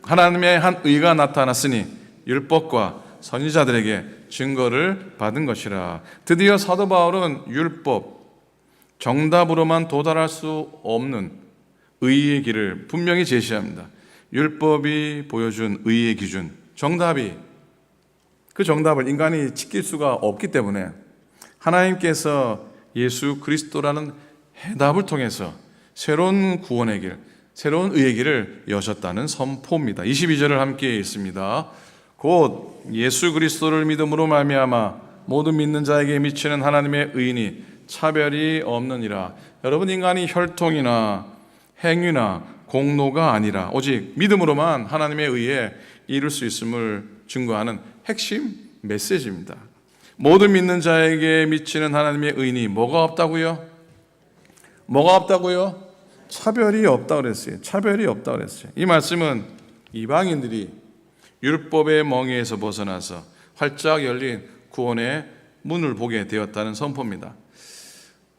하나님의 한 의가 나타났으니 율법과 선지자들에게 증거를 받은 것이라. 드디어 사도 바울은 율법, 정답으로만 도달할 수 없는 의의 길을 분명히 제시합니다. 율법이 보여준 의의 기준, 정답이 그 정답을 인간이 지킬 수가 없기 때문에 하나님께서 예수 그리스도라는 해답을 통해서 새로운 구원의 길, 새로운 의의 길을 여셨다는 선포입니다. 22절을 함께 읽습니다. 곧 예수 그리스도를 믿음으로 말미암아 모든 믿는 자에게 미치는 하나님의 의인이 차별이 없느니라. 여러분 인간이 혈통이나 행위나 공로가 아니라 오직 믿음으로만 하나님의 의에 이룰 수 있음을 증거하는 핵심 메시지입니다. 모든 믿는 자에게 미치는 하나님의 의인이 뭐가 없다고요? 뭐가 없다고요? 차별이 없다고 그랬어요. 차별이 없다고 그랬어요. 이 말씀은 이방인들이 율법의 멍에에서 벗어나서 활짝 열린 구원의 문을 보게 되었다는 선포입니다.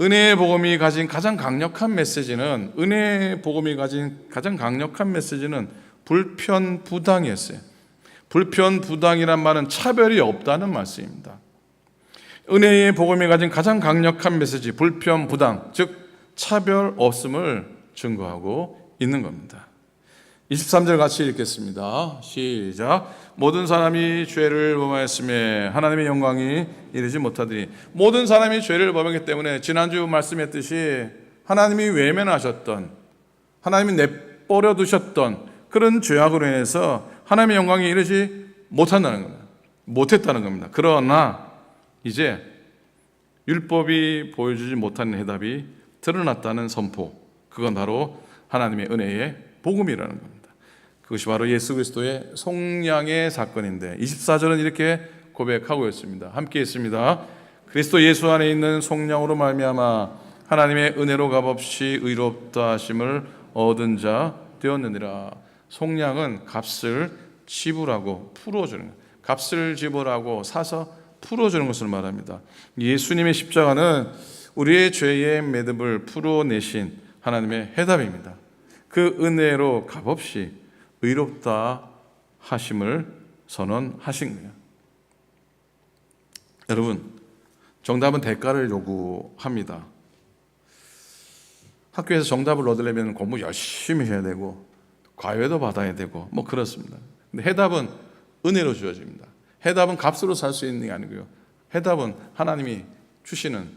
은혜의 복음이 가진 가장 강력한 메시지는 불편부당이었어요. 불편부당이란 말은 차별이 없다는 말씀입니다. 은혜의 복음이 가진 가장 강력한 메시지, 불편부당, 즉 차별 없음을 증거하고 있는 겁니다. 23절 같이 읽겠습니다. 시작. 모든 사람이 죄를 범하였음에 하나님의 영광이 이르지 못하더니, 모든 사람이 죄를 범했기 때문에 지난주 말씀했듯이 하나님이 외면하셨던, 하나님이 내버려 두셨던 그런 죄악으로 인해서 하나님의 영광이 이르지 못했다는 겁니다. 그러나 이제 율법이 보여주지 못하는 해답이 드러났다는 선포, 그건 바로 하나님의 은혜의 복음이라는 겁니다. 그것이 바로 예수 그리스도의 속량의 사건인데 24절은 이렇게 고백하고 있습니다. 함께 있습니다. 그리스도 예수 안에 있는 속량으로 말미암아 하나님의 은혜로 값없이 의롭다 하심을 얻은 자 되었느니라. 속량은 값을 지불하고 풀어주는 것, 값을 지불하고 사서 풀어주는 것을 말합니다. 예수님의 십자가는 우리의 죄의 매듭을 풀어내신 하나님의 해답입니다. 그 은혜로 값없이 의롭다 하심을 선언하신 거예요. 여러분, 정답은 대가를 요구합니다. 학교에서 정답을 얻으려면 공부 열심히 해야 되고 과외도 받아야 되고 뭐 그렇습니다. 근데 해답은 은혜로 주어집니다. 해답은 값으로 살 수 있는 게 아니고요. 해답은 하나님이 주시는,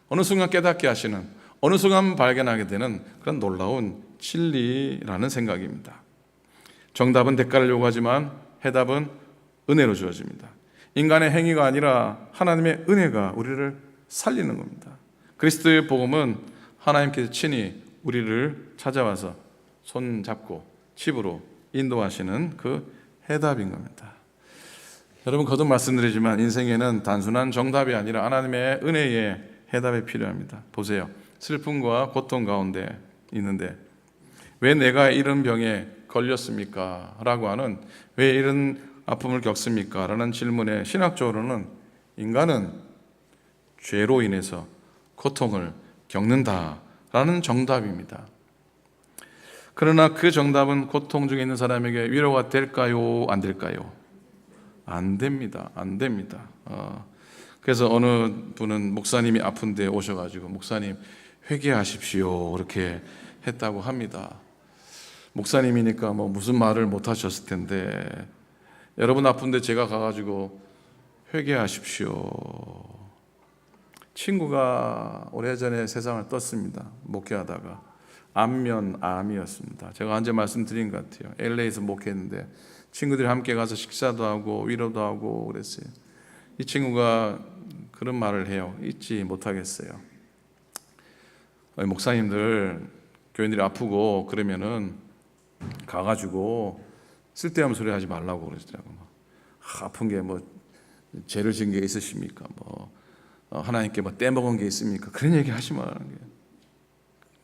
어느 순간 깨닫게 하시는, 어느 순간 발견하게 되는 그런 놀라운 진리라는 생각입니다. 정답은 대가를 요구하지만 해답은 은혜로 주어집니다. 인간의 행위가 아니라 하나님의 은혜가 우리를 살리는 겁니다. 그리스도의 복음은 하나님께서 친히 우리를 찾아와서 손잡고 집으로 인도하시는 그 해답인 겁니다. 여러분, 거듭 말씀드리지만 인생에는 단순한 정답이 아니라 하나님의 은혜의 해답이 필요합니다. 보세요. 슬픔과 고통 가운데 있는데 왜 내가 이런 병에 걸렸습니까? 라고 하는, 왜 이런 아픔을 겪습니까? 라는 질문에 신학적으로는 인간은 죄로 인해서 고통을 겪는다라는 정답입니다. 그러나 그 정답은 고통 중에 있는 사람에게 위로가 될까요? 안 될까요? 안 됩니다. 안 됩니다. 그래서 어느 분은 목사님이 아픈데 오셔가지고 목사님 회개하십시오 그렇게 했다고 합니다. 목사님이니까 뭐 무슨 말을 못 하셨을 텐데, 여러분 아픈데 제가 가가지고 회개하십시오. 친구가 오래전에 세상을 떴습니다. 목회하다가 안면암이었습니다. 제가 언제 말씀드린 것 같아요. LA에서 목회했는데 친구들이 함께 가서 식사도 하고 위로도 하고 그랬어요. 이 친구가 그런 말을 해요. 잊지 못하겠어요. 목사님들, 교인들이 아프고 그러면은 가가지고 쓸데없는 소리 하지 말라고 그러시더라고요. 아픈 게 뭐 죄를 지은 게 있으십니까? 뭐 하나님께 뭐 떼먹은 게 있습니까? 그런 얘기 하지 말라는 거예요.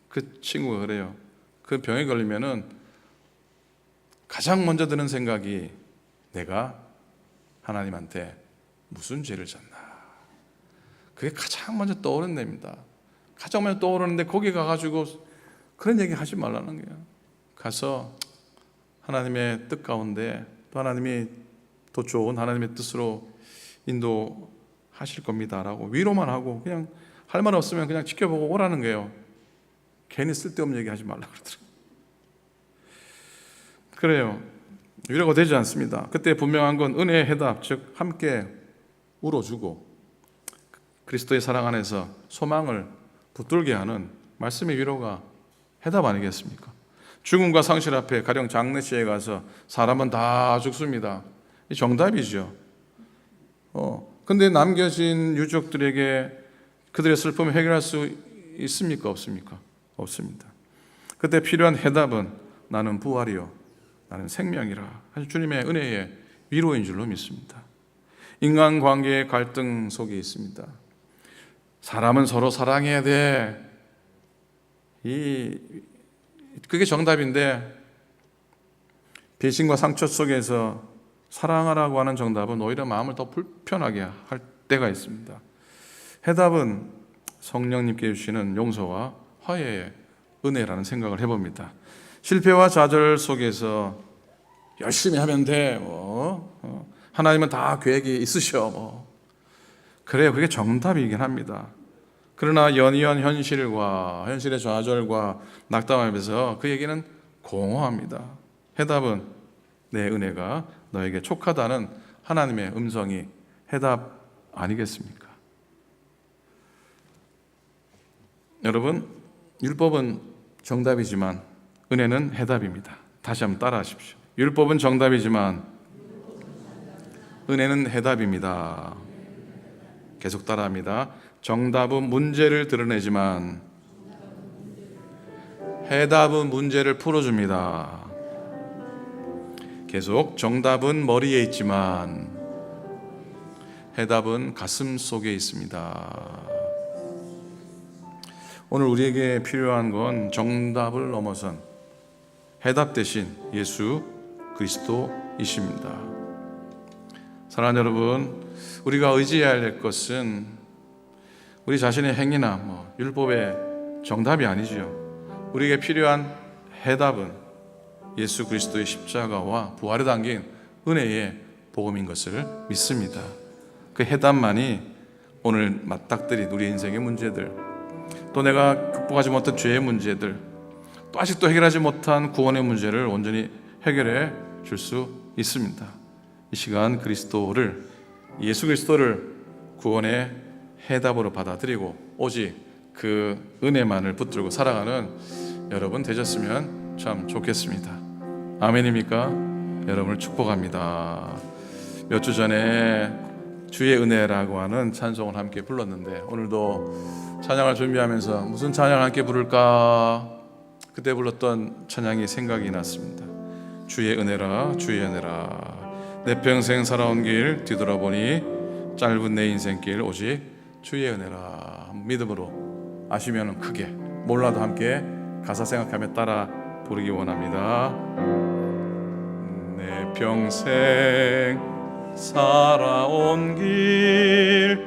그 친구가 그래요. 그 병에 걸리면은 가장 먼저 드는 생각이 내가 하나님한테 무슨 죄를 졌나. 그게 가장 먼저 떠오른답니다. 가장 먼저 떠오르는데 거기 가가지고 그런 얘기 하지 말라는 거예요. 가서 하나님의 뜻 가운데 또 하나님이 더 좋은 하나님의 뜻으로 인도하실 겁니다라고 위로만 하고 그냥 할 말 없으면 그냥 지켜보고 오라는 거예요. 괜히 쓸데없는 얘기 하지 말라고 그러더라고요. 그래요. 위로가 되지 않습니다. 그때 분명한 건 은혜의 해답, 즉 함께 울어주고 그리스도의 사랑 안에서 소망을 붙들게 하는 말씀의 위로가 해답 아니겠습니까? 죽음과 상실 앞에 가령 장례시에 가서 사람은 다 죽습니다. 이 정답이죠. 근데 남겨진 유족들에게 그들의 슬픔을 해결할 수 있습니까? 없습니까? 없습니다. 그때 필요한 해답은 나는 부활이요 나는 생명이라 하신 주님의 은혜의 위로인 줄로 믿습니다. 인간관계의 갈등 속에 있습니다. 사람은 서로 사랑해야 돼. 그게 정답인데 배신과 상처 속에서 사랑하라고 하는 정답은 오히려 마음을 더 불편하게 할 때가 있습니다. 해답은 성령님께 주시는 용서와 화해의 은혜라는 생각을 해봅니다. 실패와 좌절 속에서 열심히 하면 돼. 하나님은 다 계획이 있으셔. 그래요. 그게 정답이긴 합니다. 그러나 연이은 현실의 좌절과 낙담하면서 그 얘기는 공허합니다. 해답은 내 은혜가 너에게 촉하다는 하나님의 음성이 해답 아니겠습니까? 여러분, 율법은 정답이지만 은혜는 해답입니다. 다시 한번 따라하십시오. 율법은 정답이지만 은혜는 해답입니다. 계속 따라합니다. 정답은 문제를 드러내지만 해답은 문제를 풀어줍니다. 계속 정답은 머리에 있지만 해답은 가슴 속에 있습니다. 오늘 우리에게 필요한 건 정답을 넘어선 해답 대신 예수 그리스도이십니다. 사랑하는 여러분, 우리가 의지해야 할 것은 우리 자신의 행위나 율법의 정답이 아니지요. 우리에게 필요한 해답은 예수 그리스도의 십자가와 부활에 담긴 은혜의 복음인 것을 믿습니다. 그 해답만이 오늘 맞닥뜨린 우리 인생의 문제들, 또 내가 극복하지 못한 죄의 문제들, 또 아직도 해결하지 못한 구원의 문제를 온전히 해결해 줄 수 있습니다. 이 시간 예수 그리스도를 구원의 해답으로 받아들이고 오직 그 은혜만을 붙들고 살아가는 여러분 되셨으면 참 좋겠습니다. 아멘입니까? 여러분을 축복합니다. 몇 주 전에 주의 은혜라고 하는 찬송을 함께 불렀는데 오늘도 찬양을 준비하면서 무슨 찬양을 함께 부를까? 그때 불렀던 찬양이 생각이 났습니다. 주의 은혜라 주의 은혜라 내 평생 살아온 길 뒤돌아보니 짧은 내 인생길 오직 주의 은혜라. 믿음으로 아시면 크게, 몰라도 함께 가사 생각하며 따라 부르기 원합니다. 내 평생 살아온 길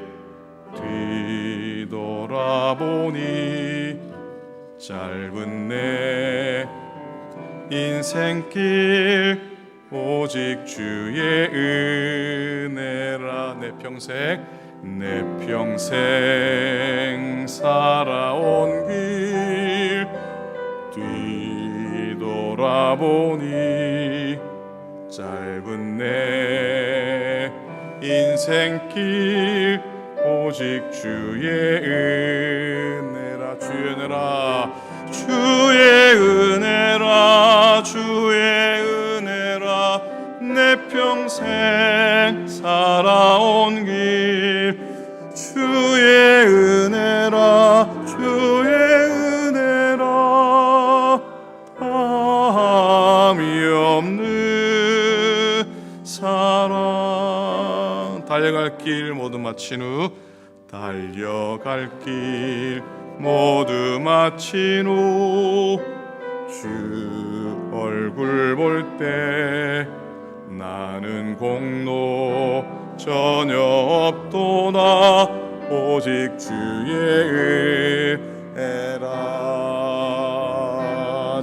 뒤돌아보니 짧은 내 인생길 오직 주의 은혜라. 내 평생 살아온 길 뒤돌아보니 짧은 내 인생길 오직 주의 은혜라. 주의 은혜라 주의 은혜라 주의 은혜라 내 평생 살아온 길 주의 은혜라 주의 은혜라 함이 없는 사랑. 달려갈 길 모두 마친 후 달려갈 길 모두 마친 후 주 얼굴 볼 때 나는 공로 전혀 없도다 오직 주의 은혜라.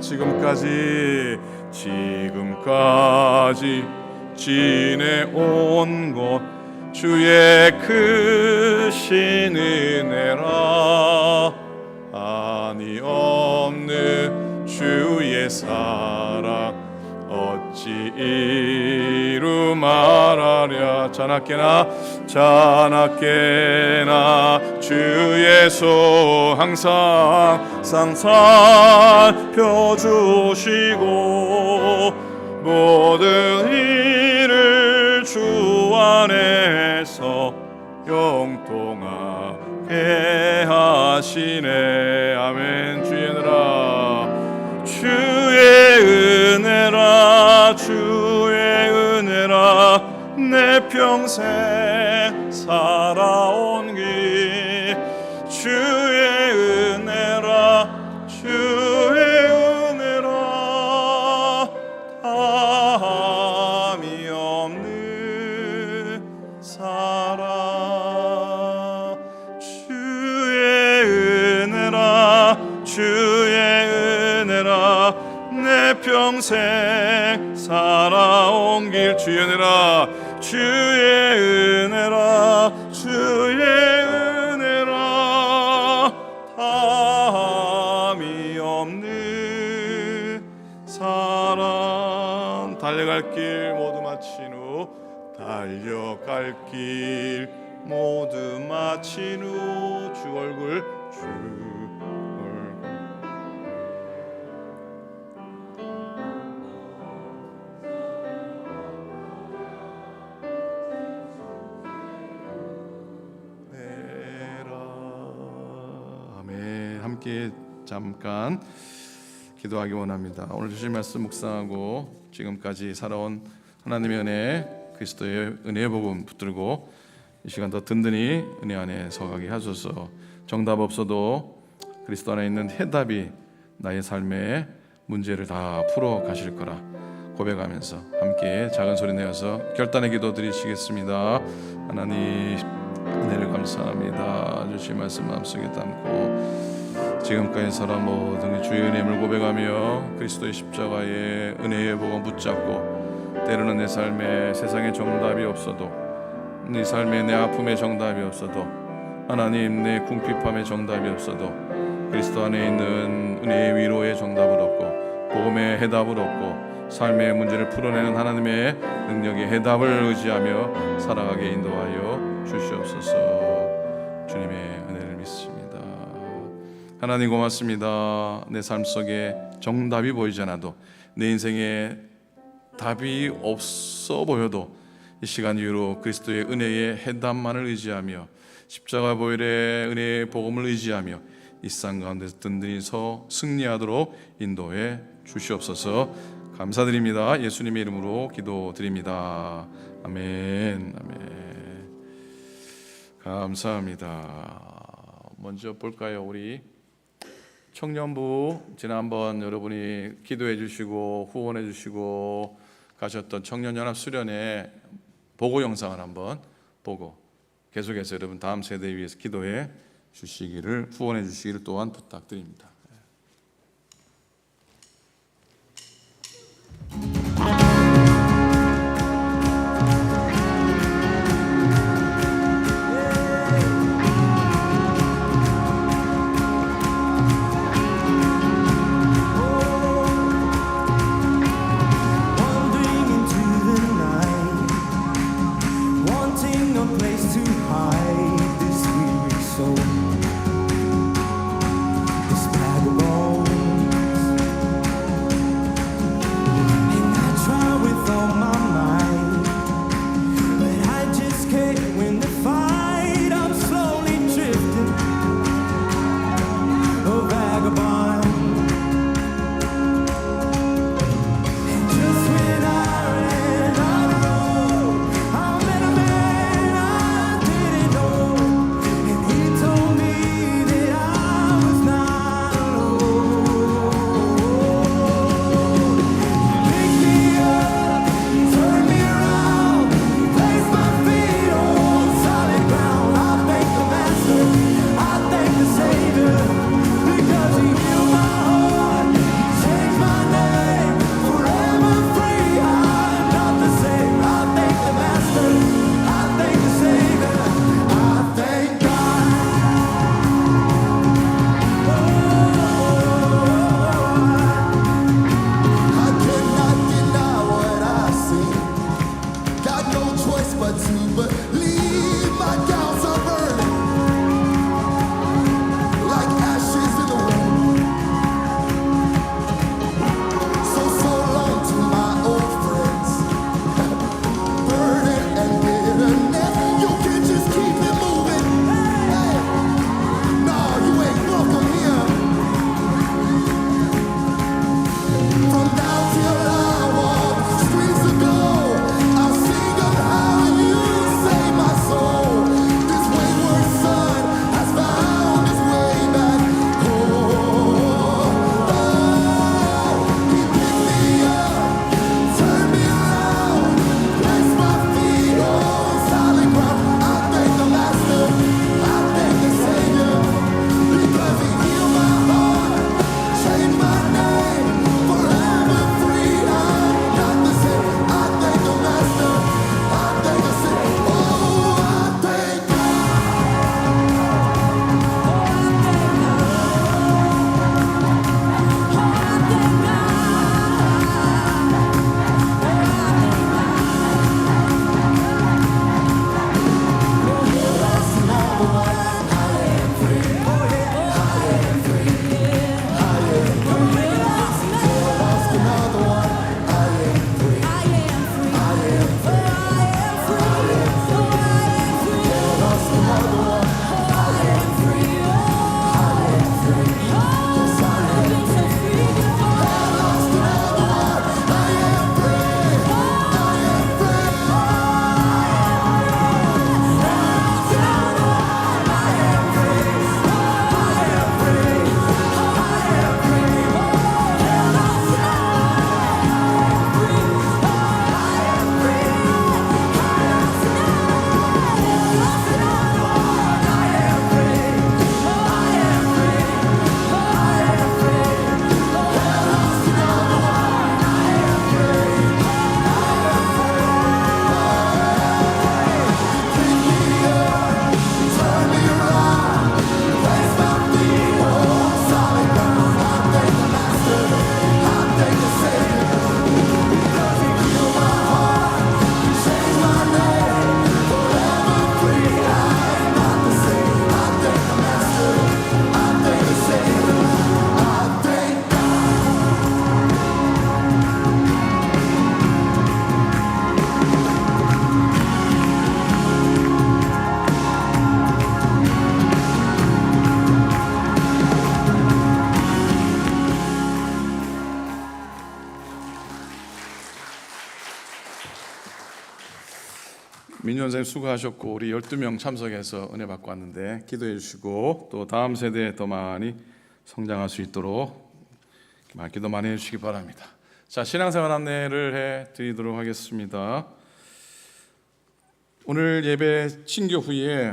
지금까지 지내온 것 주의 크신 은혜라. 아니 없는 주의 사랑 어찌 이루 말하랴. 자나깨나 주의 손 항상 살펴주시고 모든 일을 주 안에서 영통하게 하시네. 아멘. 주의 은혜라 주의 은혜라 내 평생 살아온 길 주의 은혜라 주의 은혜라 담이 없는 사랑. 평생 살아온 길 주의 은혜라 주의 은혜라 주의 은혜라 담이 없는 사랑 달려갈 길 모두 마친 후 달려갈 길 모두 마친 후 주 얼굴 주 아멘. 함께 잠깐 기도하기 원합니다. 오늘 주신 말씀 묵상하고 지금까지 살아온 하나님의 은혜, 그리스도의 은혜의 복음 붙들고 이 시간 더 든든히 은혜 안에 서가게 하소서. 정답 없어도 그리스도 안에 있는 해답이 나의 삶의 문제를 다 풀어 가실 거라 고백하면서 함께 작은 소리 내어서 결단의 기도 드리시겠습니다. 하나님 은혜를 감사합니다. 주신 말씀 마음속에 담고 지금까지 살아 모든 주의 은혜를 고백하며 그리스도의 십자가의 은혜의 복음 붙잡고 때로는 내 삶에 세상에 정답이 없어도 네 삶에 내 아픔에 정답이 없어도 하나님 내 궁핍함에 정답이 없어도 그리스도 안에 있는 은혜의 위로의 정답을 얻고 복음의 해답을 얻고 삶의 문제를 풀어내는 하나님의 능력의 해답을 의지하며 살아가게 인도하여 주시옵소서. 주님의 은혜를 믿습니다. 하나님 고맙습니다. 내 삶 속에 정답이 보이지 않아도 내 인생에 답이 없어 보여도 이 시간 이후로 그리스도의 은혜의 해답만을 의지하며 십자가 보혈의 은혜의 복음을 의지하며 이 쌍 가운데서 든든히 서 승리하도록 인도해 주시옵소서. 감사드립니다. 예수님의 이름으로 기도드립니다. 아멘. 아멘. 감사합니다. 먼저 볼까요? 우리 청년부 지난번 여러분이 기도해 주시고 후원해 주시고 가셨던 청년연합 수련회 보고 영상을 한번 보고 계속해서 여러분 다음 세대 위해서 기도해 주시기를 후원해 주시기를 또한 부탁드립니다. This 민원사님 수고하셨고 우리 12명 참석해서 은혜 받고 왔는데 기도해 주시고 또 다음 세대에 더 많이 성장할 수 있도록 기도 많이 해주시기 바랍니다. 자, 신앙생활 안내를 해드리도록 하겠습니다. 오늘 예배 친교 후에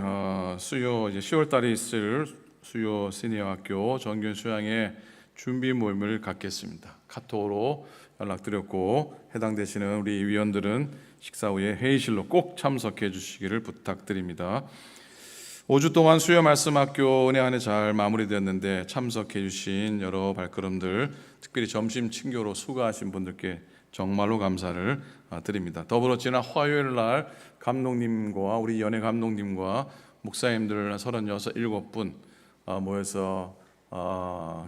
수요 이제 10월 달에 있을 수요 시니어학교 정규 수양의 준비 모임을 갖겠습니다. 카톡으로 연락드렸고 해당되시는 우리 위원들은 식사 후에 회의실로 꼭 참석해 주시기를 부탁드립니다. 5주 동안 수요 말씀학교 은혜 안에 잘 마무리되었는데 참석해 주신 여러 발걸음들, 특별히 점심 친교로 수고하신 분들께 정말로 감사를 드립니다. 더불어 지난 화요일 날 감독님과 우리 연예 감독님과 목사님들 36, 7분 모여서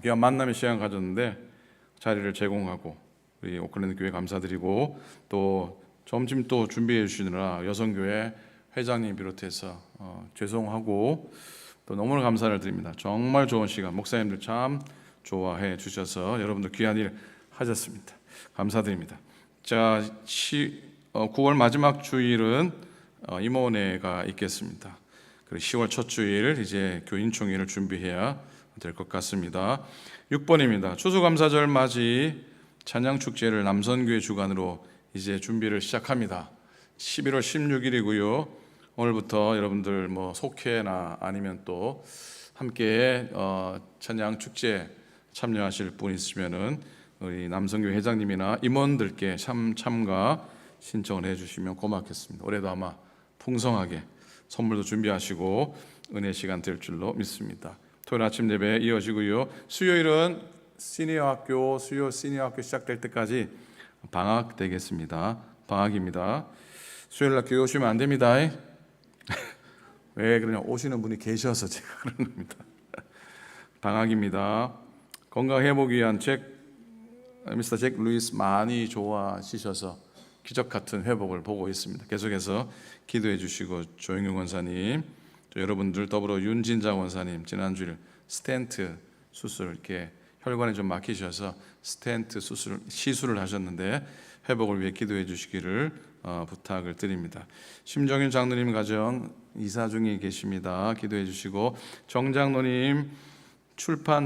그냥 만남의 시간 가졌는데 자리를 제공하고 우리 오클랜드 교회 감사드리고 또 점심 또 준비해 주시느라 여성교회 회장님 비롯해서 죄송하고 또 너무나 감사를 드립니다. 정말 좋은 시간, 목사님들 참 좋아해 주셔서 여러분들 귀한 일 하셨습니다. 감사드립니다. 자, 9월 마지막 주일은 임원회가 있겠습니다. 그리고 10월 첫 주일 이제 교인총회를 준비해야 될 것 같습니다. 6번입니다. 추수감사절 맞이 찬양축제를 남선교회 주관으로 이제 준비를 시작합니다. 11월 16일이고요. 오늘부터 여러분들 뭐 속회나 아니면 또 함께 찬양축제 참여하실 분 있으면은 우리 남성교회 회장님이나 임원들께 참가 신청을 해주시면 고맙겠습니다. 올해도 아마 풍성하게 선물도 준비하시고 은혜 시간 될 줄로 믿습니다. 토요일 아침 예배 이어지고요. 수요일은 수요 시니어 학교 시작될 때까지 방학 되겠습니다. 방학입니다. 수요일 날 교회 오시면 안 됩니다. 왜 그러냐? 오시는 분이 계셔서 제가 그런 겁니다. 방학입니다. 건강 회복 위한 미스터 잭 루이스 많이 좋아하셔서 기적 같은 회복을 보고 있습니다. 계속해서 기도해 주시고 조영규 권사님, 또 여러분들 더불어 윤진자 권사님 지난주에 스텐트 수술 이렇게 혈관에 좀 막히셔서 스텐트 시술을 하셨는데 회복을 위해 기도해 주시기를 부탁을 드립니다. 심정윤 장로님 가정 이사 중에 계십니다. 기도해 주시고 정장로님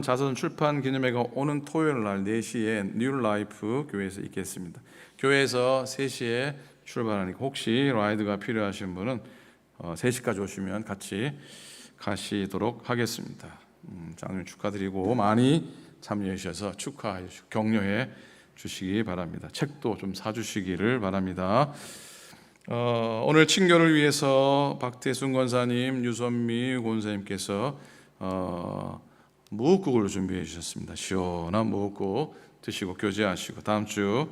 자선 출판 기념회가 오는 토요일 날 4시에 뉴라이프 교회에서 있겠습니다. 교회에서 3시에 출발하니까 혹시 라이드가 필요하신 분은 3시까지 오시면 같이 가시도록 하겠습니다. 장로님 축하드리고 많이 참여해 주셔서 축하해 주시고 격려해 주시기 바랍니다. 책도 좀 사주시기를 바랍니다. 오늘 친교를 위해서 박태순 권사님, 유선미 권사님께서 무국을 준비해 주셨습니다. 시원한 무국 드시고 교제하시고 다음 주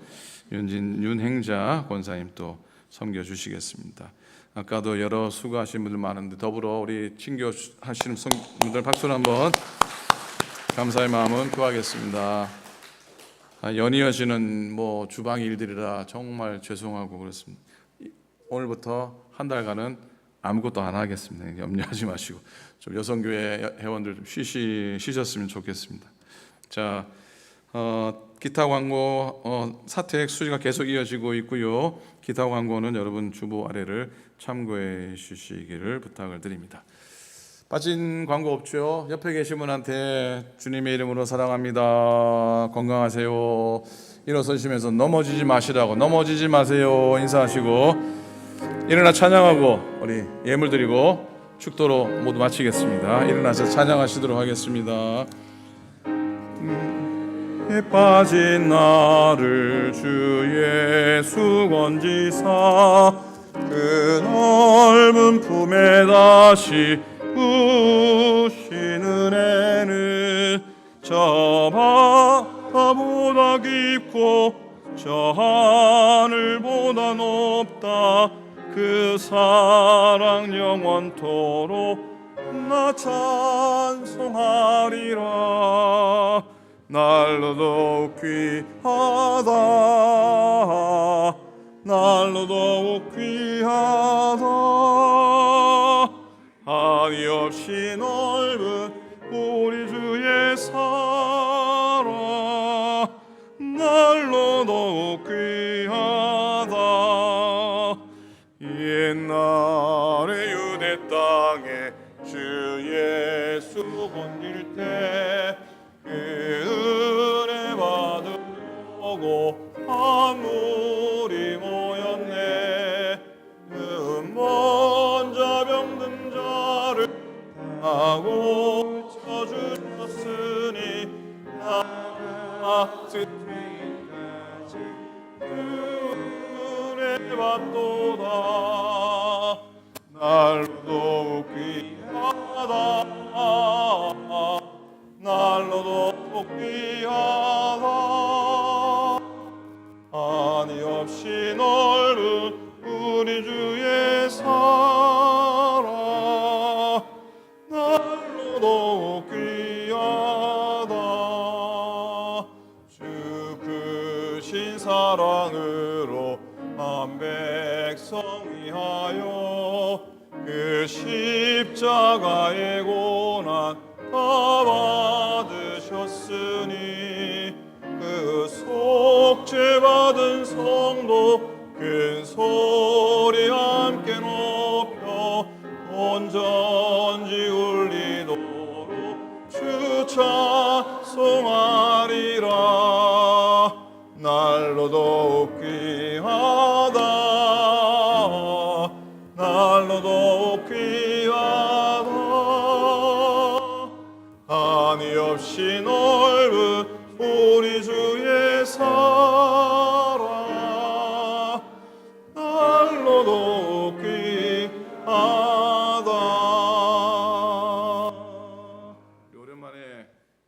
윤행자 권사님 또 섬겨 주시겠습니다. 아까도 여러 수고하신 분들 많은데 더불어 우리 친교 하시는 성분들 박수를 한번 감사의 마음은 구하겠습니다. 연이어지는 뭐 주방 일들이라 정말 죄송하고 그렇습니다. 오늘부터 한 달간은 아무것도 안 하겠습니다. 염려하지 마시고 좀 여성교회 회원들 좀 쉬셨으면 좋겠습니다. 자, 기타 광고 사택 수리가 계속 이어지고 있고요. 기타 광고는 여러분 주보 아래를 참고해 주시기를 부탁을 드립니다. 빠진 광고 없죠? 옆에 계신 분한테 주님의 이름으로 사랑합니다. 건강하세요. 일어서시면서 넘어지지 마시라고 넘어지지 마세요. 인사하시고 일어나 찬양하고 우리 예물 드리고 축도로 모두 마치겠습니다. 일어나서 찬양하시도록 하겠습니다. 해 빠진 나를 주 예수 건지사 그 넓은 품에 다시 부시는 애는 저 바다보다 깊고 저 하늘보다 높다 그 사랑 영원토록 나 찬송하리라 날로 더욱 귀하다 날로 더욱 귀하다 한이 없이 넓은 우리 주의 사랑 날로 더욱 귀하다 옛날 섬길 때 그 은혜 받으려고 한 무리 모였네. 먼 자 병든 자를 하고 쳐주셨으니 나 죄인까지 은혜 받도다. 날로 더욱 귀하다. 날로 더욱 귀하다. 한이 없이 넓은 우리 주의 사랑 날로 더욱 귀하다. 주 크신 사랑으로 한 백성이 하여 그 십자가의 고난 다 받으셨으니 그 속죄 받은 성도 큰 소리 함께 높여 온전지 울리도록 주 찬송하리라. 날로 더욱 귀하다. 날로 더욱 귀하다. 한이 없이 넓은 우리 주의 사랑 날로 더욱 귀하다. 오랜만에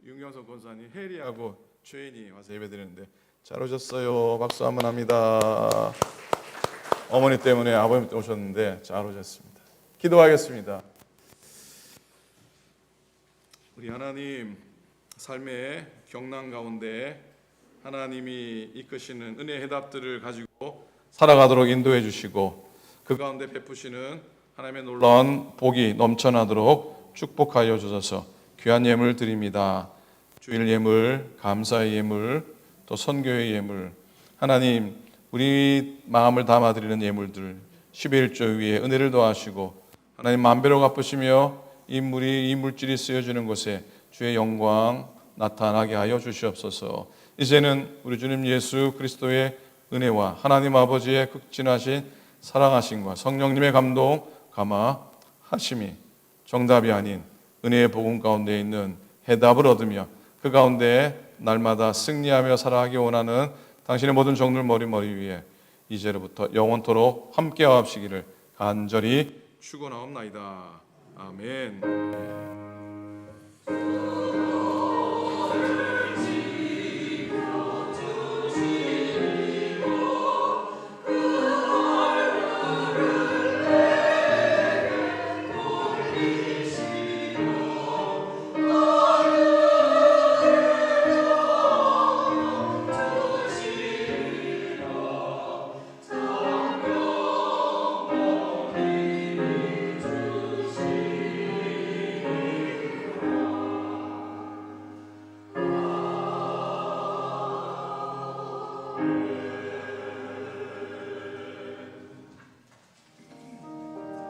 윤경석 권사님 혜리하고 최인이 와서 예배드리는데 잘 오셨어요. 박수 한번 합니다. 어머니 때문에 아버님 때문에 오셨는데 잘 오셨습니다. 기도하겠습니다. 우리 하나님, 삶의 경남 가운데 하나님이 이끄시는 은혜의 해답들을 가지고 살아가도록 인도해 주시고 그 가운데 베푸시는 하나님의 놀라운 복이 넘쳐나도록 축복하여 주셔서 귀한 예물 드립니다. 주일 예물, 감사의 예물, 또 선교의 예물, 하나님 우리 마음을 담아드리는 예물들 11조 위에 은혜를 더하시고 하나님 만배로 갚으시며 이 물질이 쓰여지는 곳에 주의 영광 나타나게 하여 주시옵소서. 이제는 우리 주님 예수 그리스도의 은혜와 하나님 아버지의 극진하신 사랑하심과 성령님의 감동 감화하심이 정답이 아닌 은혜의 복음 가운데 있는 해답을 얻으며 그 가운데 날마다 승리하며 살아가기 원하는 당신의 모든 종들 머리 위에 이제로부터 영원토록 함께하옵시기를 간절히 축원하옵나이다. 아멘.